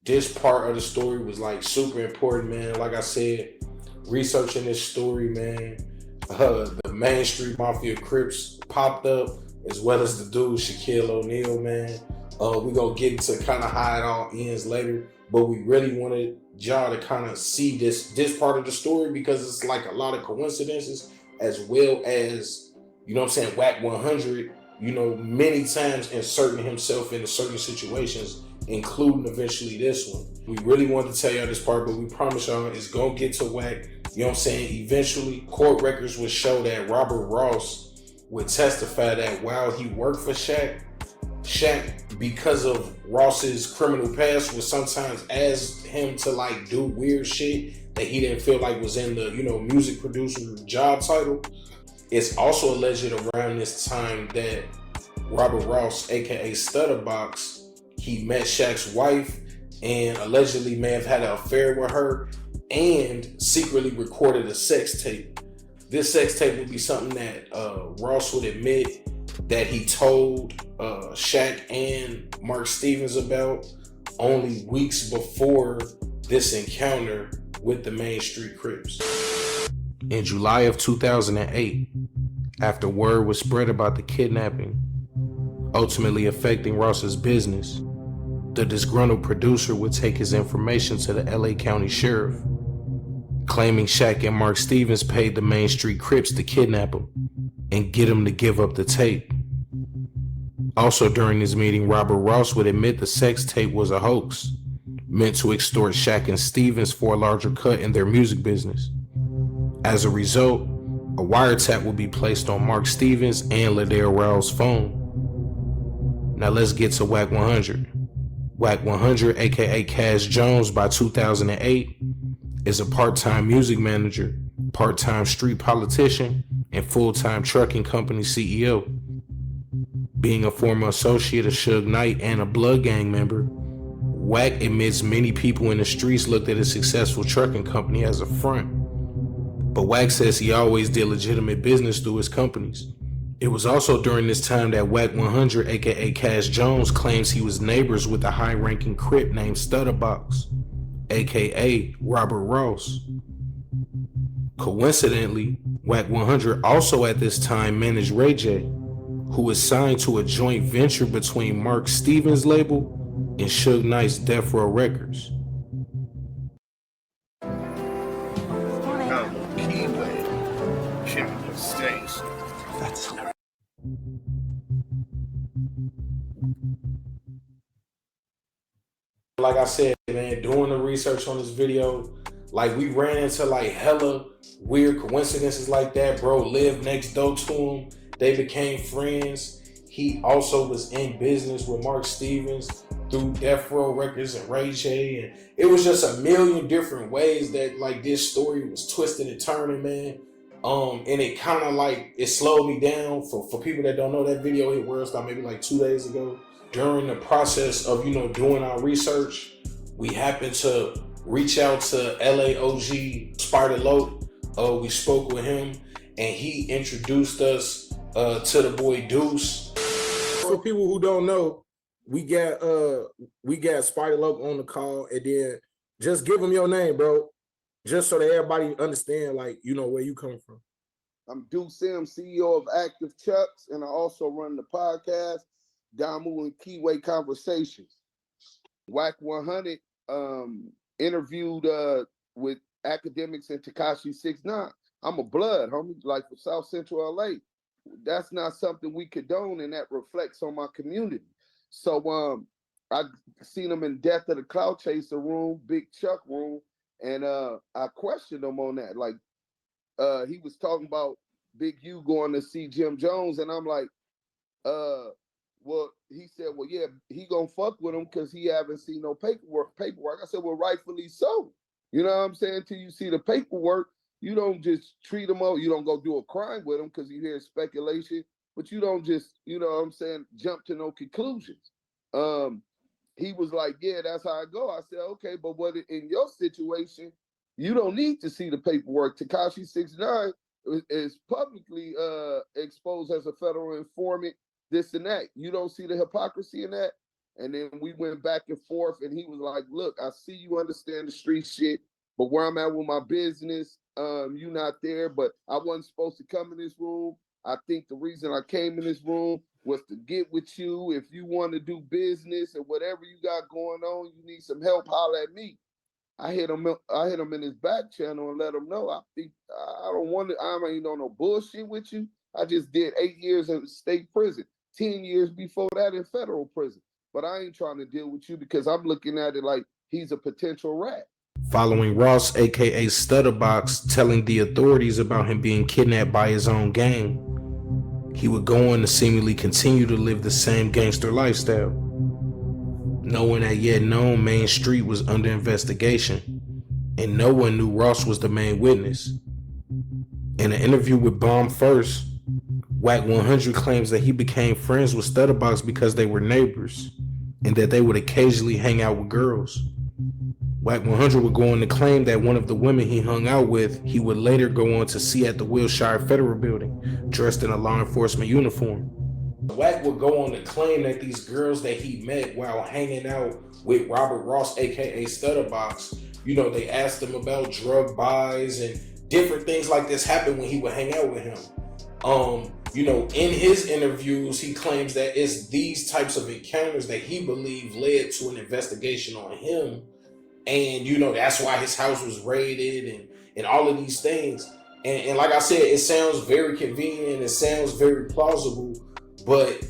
This part of the story was like super important, man. Like I said, researching this story, man, the Main Street Mafia Crips popped up, as well as the dude Shaquille O'Neal, man. We gonna get into kind of how it all ends later, but we really wanted y'all to kind of see this part of the story because it's like a lot of coincidences, as well as, you know what I'm saying, Wack 100, you know, many times inserting himself into certain situations, including eventually this one. We really wanted to tell y'all this part, but we promise y'all it's gonna get to Wack. You know what I'm saying? Eventually, court records would show that Robert Ross would testify that while he worked for Shaq, because of Ross's criminal past, would sometimes ask him to like do weird shit that he didn't feel like was in the, you know, music producer job title. It's also alleged around this time that Robert Ross, aka StuddaBox, he met Shaq's wife and allegedly may have had an affair with her and secretly recorded a sex tape. This sex tape would be something that Ross would admit that he told Shaq and Mark Stevens about only weeks before this encounter with the Main Street Crips. In July of 2008, after word was spread about the kidnapping, ultimately affecting Ross's business, the disgruntled producer would take his information to the LA County Sheriff, claiming Shaq and Mark Stevens paid the Main Street Crips to kidnap him and get him to give up the tape. Also during this meeting, Robert Ross would admit the sex tape was a hoax, meant to extort Shaq and Stevens for a larger cut in their music business. As a result, a wiretap would be placed on Mark Stevens and Ladell Rawles' phone. Now let's get to Wack 100. Wack 100, aka Cash Jones, by 2008, is a part-time music manager, part-time street politician, and full-time trucking company CEO. Being a former associate of Suge Knight and a Blood Gang member, Wack admits many people in the streets looked at his successful trucking company as a front. But Wack says he always did legitimate business through his companies. It was also during this time that Wack 100, aka Cash Jones, claims he was neighbors with a high-ranking Crip named StuddaBox, aka Robert Ross. Coincidentally, Wack 100 also at this time managed Ray J, who was signed to a joint venture between Mark Stevens' label and Suge Knight's Death Row Records. Damu Kiwe Conversations. That's like I said, man, doing the research on this video, like we ran into like hella weird coincidences like that. Bro lived next door to him. They became friends. He also was in business with Mark Stevens through Death Row Records and Ray J. And it was just a million different ways that like this story was twisting and turning, man. And it kind of like, it slowed me down. For people that don't know, that video hit Worldstar maybe like 2 days ago. During the process of, you know, doing our research, we happened to reach out to LAOG Spartalope. We spoke with him, and he introduced us to the boy Duse. For people who don't know, we got Spartalope on the call, and then just give him your name, bro, just so that everybody understand, like, you know, where you come from. I'm Duse M, CEO of Active Chucks, and I also run the podcast, Damu Kiwe Conversations. Whack 100 interviewed with academics and Tekashi 6ix9ine. I'm a blood, homie, like for South Central LA. That's not something we condone, and that reflects on my community. So I seen him in Death of the Cloud Chaser room, Big Chuck room, and I questioned him on that. Like, he was talking about Big U going to see Jim Jones, and I'm like, well, he said, well, yeah, he gonna fuck with him because he haven't seen no paperwork. I said, well, rightfully so. You know what I'm saying? Till you see the paperwork, you don't just treat him up. You don't go do a crime with him because you hear speculation, but you don't just, you know what I'm saying, jump to no conclusions. He was like, yeah, that's how I go. I said, okay, but what in your situation, you don't need to see the paperwork. Tekashi 6ix9ine is publicly exposed as a federal informant, this and that. You don't see the hypocrisy in that? And then we went back and forth, and he was like, look, I see you understand the street shit, but where I'm at with my business, you not there, but I wasn't supposed to come in this room. I think the reason I came in this room was to get with you. If you want to do business and whatever you got going on, you need some help, holler at me. I hit him in his back channel and let him know. I think I ain't on no bullshit with you. I just did 8 years in state prison, 10 years before that in federal prison. But I ain't trying to deal with you because I'm looking at it like he's a potential rat. Following Rawles, aka StuddaBox, telling the authorities about him being kidnapped by his own gang, he would go on to seemingly continue to live the same gangster lifestyle. No one had yet known Main Street was under investigation, and no one knew Rawles was the main witness. In an interview with Bomb First, Whack 100 claims that he became friends with StuddaBox because they were neighbors, and that they would occasionally hang out with girls. Whack 100 would go on to claim that one of the women he hung out with, he would later go on to see at the Wilshire Federal Building, dressed in a law enforcement uniform. Whack would go on to claim that these girls that he met while hanging out with Robert Ross, aka StuddaBox, you know, they asked him about drug buys and different things like this happened when he would hang out with him. You know, in his interviews, he claims that it's these types of encounters that he believed led to an investigation on him. And, you know, that's why his house was raided and all of these things. And like I said, it sounds very convenient. It sounds very plausible. But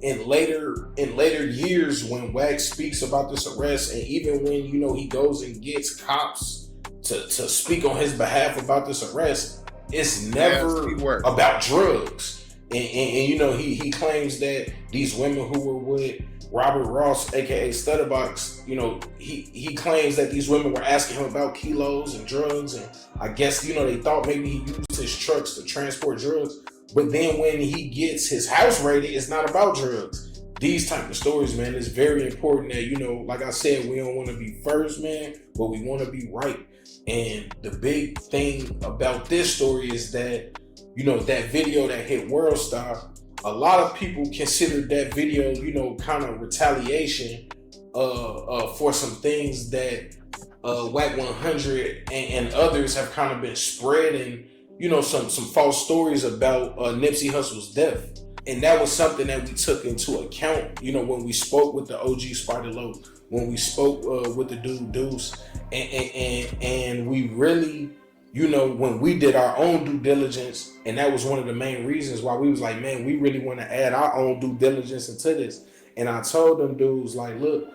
in later years, when Whack speaks about this arrest, and even when, you know, he goes and gets cops to speak on his behalf about this arrest, it's never about drugs. And you know, he claims that these women who were with Robert Ross, aka StuddaBox, you know, he claims that these women were asking him about kilos and drugs, and I guess, you know, they thought maybe he used his trucks to transport drugs. But then when he gets his house raided, it's not about drugs. These type of stories, man, it's very important that, you know, like I said, we don't want to be first, man, but we want to be right. And the big thing about this story is that, you know, that video that hit World Star, a lot of people considered that video, you know, kind of retaliation for some things that Whack 100 and others have kind of been spreading, you know, some false stories about Nipsey Hussle's death. And that was something that we took into account, you know, when we spoke with the OG Spartalope, when we spoke with the dude Duse, and we really, you know, when we did our own due diligence, and that was one of the main reasons why we was like, man, we really want to add our own due diligence into this. And I told them dudes, like, look,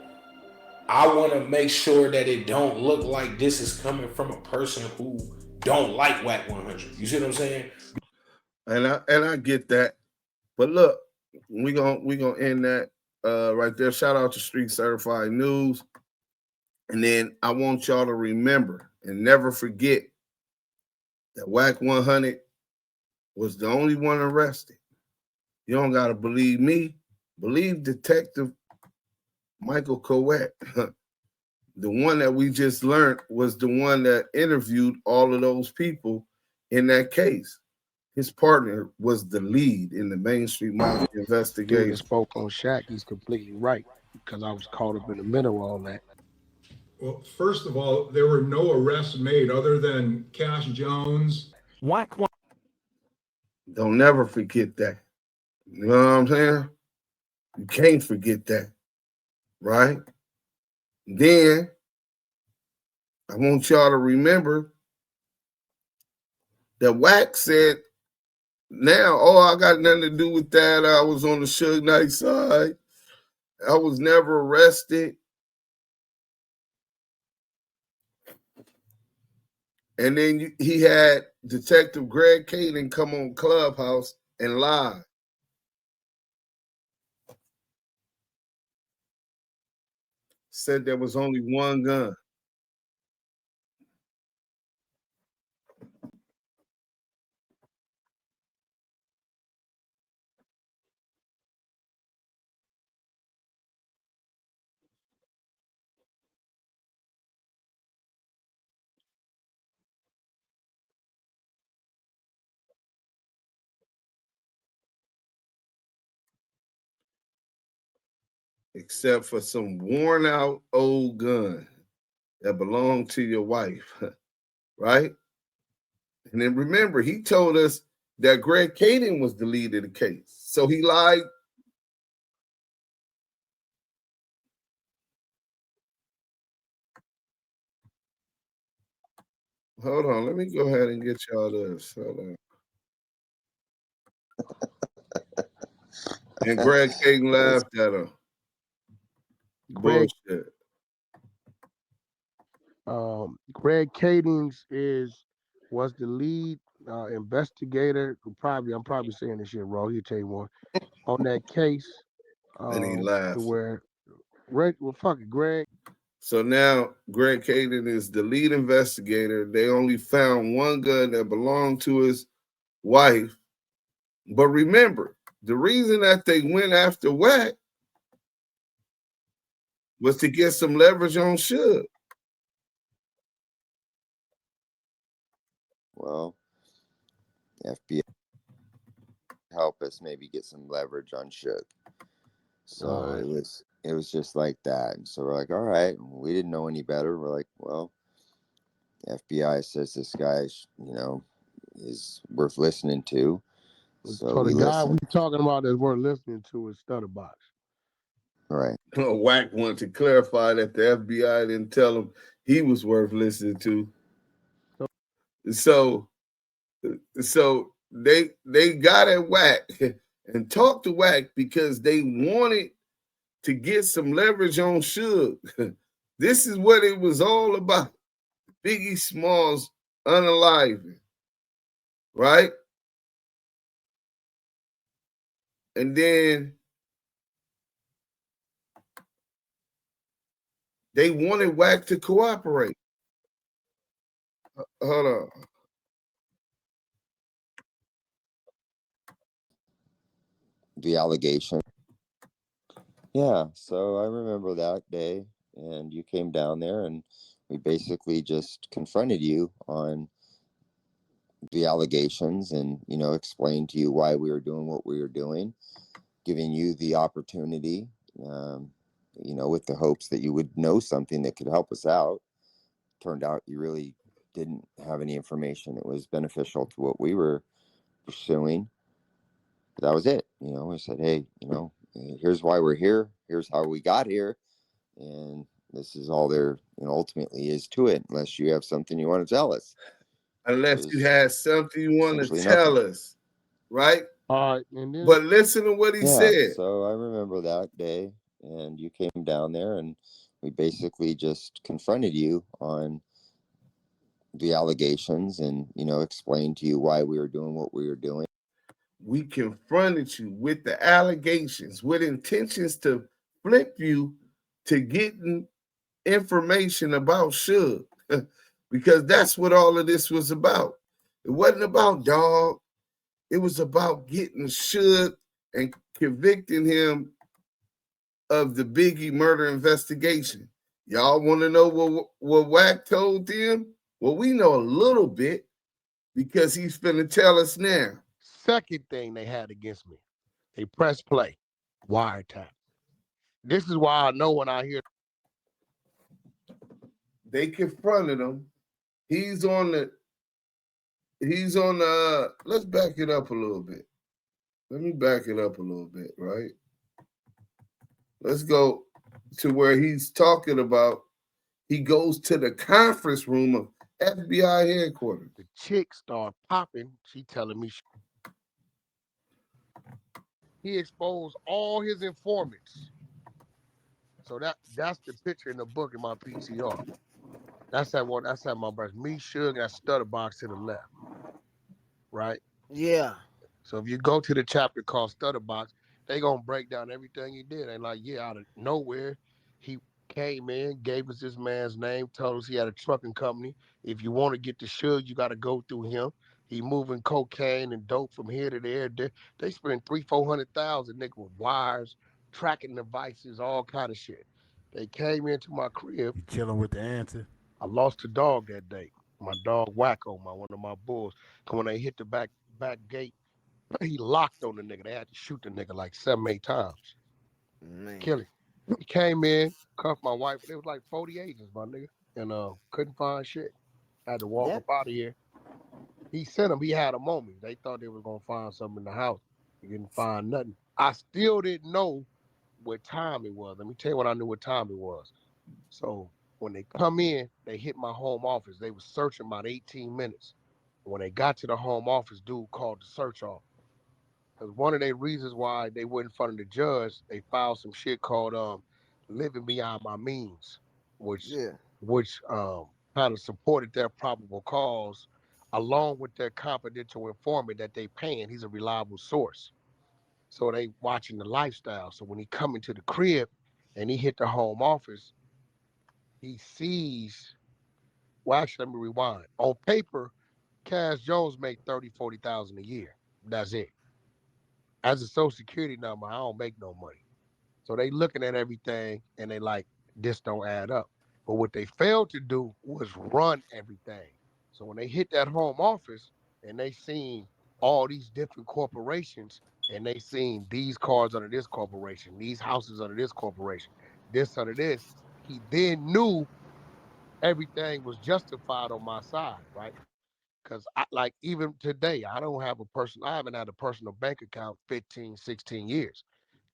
I want to make sure that it don't look like this is coming from a person who don't like Whack 100. You see what I'm saying? And I get that. But look, we gonna end that right there. Shout out to Street Certified News. And then I want y'all to remember and never forget that Whack 100 was the only one arrested. You don't gotta believe me. Believe Detective Michael Koch. The one that we just learned was the one that interviewed all of those people in that case. His partner was the lead in the Main Street Mafia investigation. Dude that spoke on Shaq, he's completely right, because I was caught up in the middle of all that. Well, first of all, there were no arrests made other than Cash Jones. Don't never forget that. You know what I'm saying? You can't forget that, right? Then I want y'all to remember that Wack said, now, I got nothing to do with that. I was on the Suge Knight side. I was never arrested. And then he had Detective Greg Caden come on Clubhouse and lie. Said there was only one gun. Except for some worn out old gun that belonged to your wife, right? And then remember, he told us that Greg Caden was the lead of the case. So he lied. Hold on, let me go ahead and get y'all this. Hold on. And Greg Caden laughed at him. Bullshit. Greg Cadence was the lead investigator. I'm probably saying this shit wrong. He'll tell you more on that case. And he laughed. To where Greg. So now Greg Caden is the lead investigator. They only found one gun that belonged to his wife. But remember, the reason that they went after Wack was to get some leverage on Suge. Well, FBI help us maybe get some leverage on Suge. So it was just like that. And so we're like, all right, we didn't know any better. We're like, well, FBI says this guy, is worth listening to. So the guy we're talking about that's worth listening to is StuddaBox. Right. Wack wanted to clarify that the FBI didn't tell him he was worth listening to. So they got at Wack and talked to Wack because they wanted to get some leverage on Suge. This is what it was all about. Biggie Smalls unaliving, right? And then they wanted Wack to cooperate. Hold on. The allegation. Yeah, so I remember that day, and you came down there, and we basically just confronted you on the allegations and, explained to you why we were doing what we were doing, giving you the opportunity, with the hopes that you would know something that could help us out. Turned out you really didn't have any information that was beneficial to what we were pursuing. But that was it. We said, hey, here's why we're here. Here's how we got here. And this is all there ultimately is to it, unless you have something you want to tell us. Unless you had something you want to tell us, right? All right. And then, but listen to what he said. So I remember that day, and you came down there, and we basically just confronted you on the allegations and, explained to you why we were doing what we were doing. We confronted you with the allegations, with intentions to flip you to getting information about Suge, because that's what all of this was about. It wasn't about Dog. It was about getting Suge and convicting him of the Biggie murder investigation. Y'all want to know what Wack told them? Well, we know a little bit because he's finna tell us now. Second thing they had against me, they press play, wiretap. This is why I know when I hear they confronted him. He's on the, let's back it up a little bit. Let me back it up a little bit, right? Let's go to where he's talking about, he goes to the conference room of FBI headquarters. The chick start popping. She telling me he exposed all his informants. So that's the picture in the book in my PTR. That's that one. That's that my brother. Me, Suge, and StuddaBox to the left. Right? Yeah. So if you go to the chapter called StuddaBox, they gonna break down everything he did. And like, yeah, out of nowhere, he came in, gave us this man's name, told us he had a trucking company. If you want to get to Suge, you got to go through him. He moving cocaine and dope from here to there. They spend $300,000-$400,000, nigga, with wires, tracking devices, all kind of shit. They came into my crib. You chilling with the answer? I lost a dog that day. My dog Wacko, one of my bulls. When they hit the back gate, he locked on the nigga. They had to shoot the nigga like 7-8 times. Man. Kill him. He came in, cuffed my wife. It was like 40 agents, my nigga. And couldn't find shit. Had to walk up out of here. He sent them. He had them on me. They thought they was going to find something in the house. He didn't find nothing. I still didn't know what time it was. Let me tell you what I knew what time it was. So when they come in, they hit my home office. They was searching about 18 minutes. When they got to the home office, dude called the search off. Because one of the reasons why they went in front of the judge, they filed some shit called living beyond my means, which kind of supported their probable cause, along with their confidential informant that they paying. He's a reliable source. So they watching the lifestyle. So when he come into the crib and he hit the home office, he sees, well, actually, let me rewind. On paper, Cash Jones make $30,000-$40,000 a year. That's it. As a Social Security number, I don't make no money. So they looking at everything and they like, this don't add up. But what they failed to do was run everything. So when they hit that home office and they seen all these different corporations and they seen these cars under this corporation, these houses under this corporation, this under this, he then knew everything was justified on my side, right? Because like even today, I haven't had a personal bank account 15, 16 years.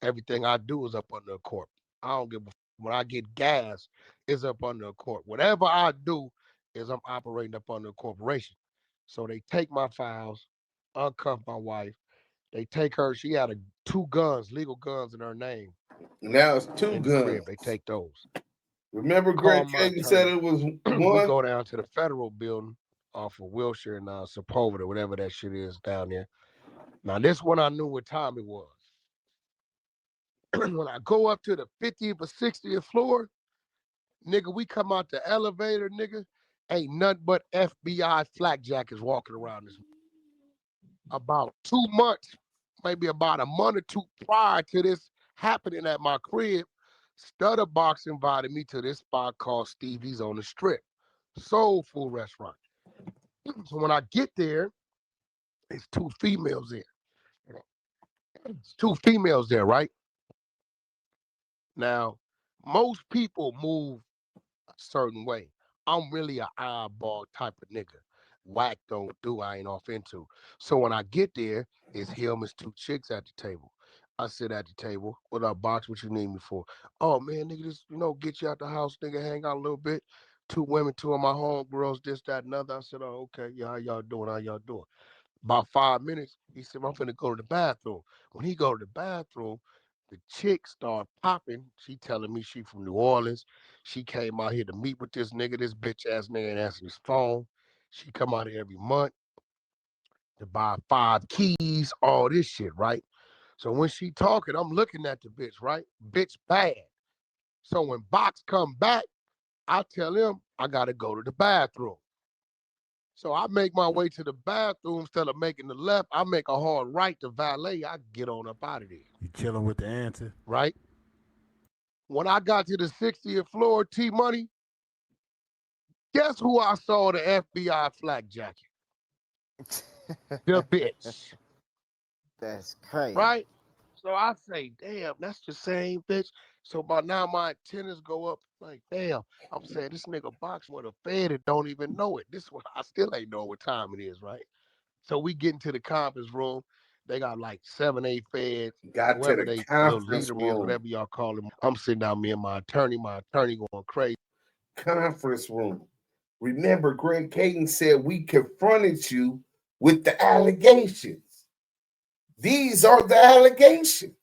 Everything I do is up under a corp. I don't give a when I get gas, it's up under a corp. Whatever I do is I'm operating up under a corporation. So they take my files, uncuff my wife. They take her, she had 2 guns, legal guns in her name. Now it's 2 guns. Crib. They take those. Remember Greg Kagan said it was 1? We go down to the federal building off of Wilshire and Sepulveda, whatever that shit is down there. Now this one I knew what time it was. When I go up to the 50th or 60th floor, nigga, we come out the elevator, nigga, ain't nothing but FBI flak jackets walking around this. About 2 months, maybe about a month or 2 prior to this happening at my crib, StuddaBox invited me to this spot called Stevie's on the Strip, soul food restaurant. So when I get there, it's 2 females there. It's 2 females there, right? Now, most people move a certain way. I'm really an eyeball type of nigga. Whack don't do, I ain't off into. So when I get there, it's him, it's 2 chicks at the table. I sit at the table. What up, Box? What you need me for? Oh, man, nigga, just, get you out the house, nigga, hang out a little bit. 2 women, 2 of my homegirls, this, that, and other. I said, oh, okay, yeah, how y'all doing? How y'all doing? About 5 minutes, he said, I'm finna go to the bathroom. When he go to the bathroom, the chick start popping. She telling me she from New Orleans. She came out here to meet with this nigga. This bitch ass nigga ain't answering his phone. She come out here every month to buy 5 keys, all this shit, right? So when she talking, I'm looking at the bitch, right? Bitch bad. So when Box come back, I tell him I gotta go to the bathroom. So I make my way to the bathroom. Instead of making the left, I make a hard right to valet. I get on up out of there. You chilling with the answer? Right? When I got to the 60th floor, T-Money, guess who I saw the FBI flak jacket? The bitch. That's crazy. Right? So I say, damn, that's the same bitch. So by now my antennas go up like, damn. I'm saying this nigga box with a fed and don't even know it. This one, I still ain't know what time it is, right? So we get into the conference room. They got like 7, 8 feds. Got to the conference room. Whatever y'all call them. I'm sitting down, me and my attorney going crazy. Conference room. Remember, Greg Caden said we confronted you with the allegations. These are the allegations.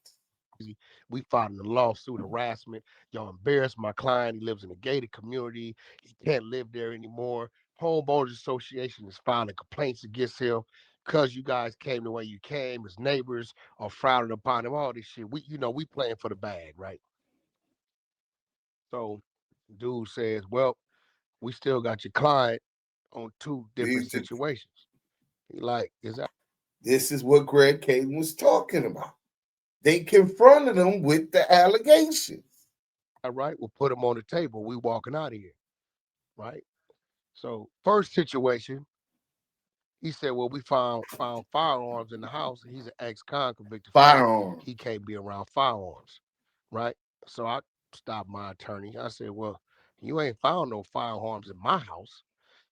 We filed a lawsuit, harassment. Y'all embarrassed my client. He lives in a gated community. He can't live there anymore. Homeowners Association is filing complaints against him because you guys came the way you came. His neighbors are frowning upon him. All this shit. We playing for the bag, right? So, dude says, "Well, we still got your client on 2 different situations." He like, is that? This is what Greg Caden was talking about. They confronted him with the allegations. All right, we'll put him on the table. We walking out of here, right? So first situation, he said, well, we found firearms in the house. He's an ex-con convicted. Firearms. He can't be around firearms, right? So I stopped my attorney. I said, well, you ain't found no firearms in my house.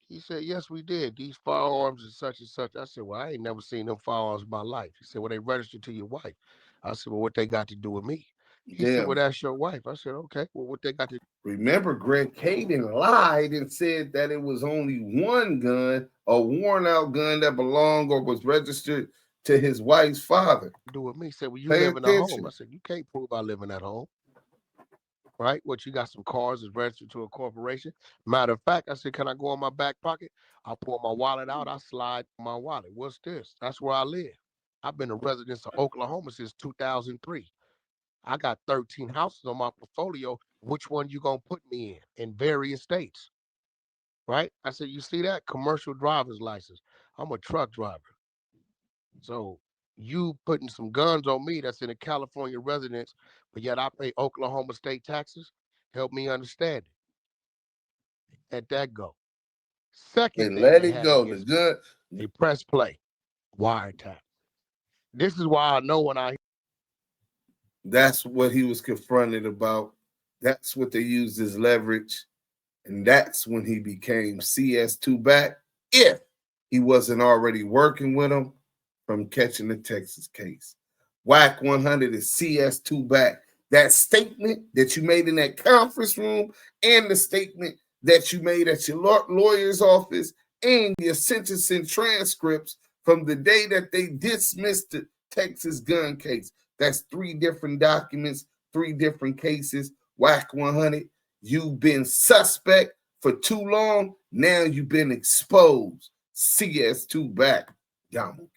He said, yes, we did. These firearms and such and such. I said, well, I ain't never seen them firearms in my life. He said, well, they registered to your wife. I said, well, what they got to do with me? He said, well, that's your wife. I said, okay, well, what they got to do? Remember, Greg Caden lied and said that it was only one gun, a worn-out gun that belonged or was registered to his wife's father. Do with me? He said, well, you live in a home. I said, you can't prove I live in that home. Right? What, you got some cars that's registered to a corporation? Matter of fact, I said, can I go in my back pocket? I pull my wallet out. I slide my wallet. What's this? That's where I live. I've been a resident of Oklahoma since 2003. I got 13 houses on my portfolio. Which one you gonna put me in various states? Right? I said, you see that? Commercial driver's license. I'm a truck driver. So you putting some guns on me that's in a California residence, but yet I pay Oklahoma state taxes. Help me understand it. Let that go. Second thing, let it go. The good. They press play. Wiretap. This is why I know when I. That's what he was confronted about. That's what they used as leverage. And that's when he became CS2 Back, if he wasn't already working with him from catching the Texas case. WAC 100 is CS2 Back. That statement that you made in that conference room and the statement that you made at your lawyer's office and your sentencing transcripts from the day that they dismissed the Texas gun case. That's 3 different documents, 3 different cases. WAC 100, you've been suspect for too long. Now you've been exposed. CS2 Back. Damu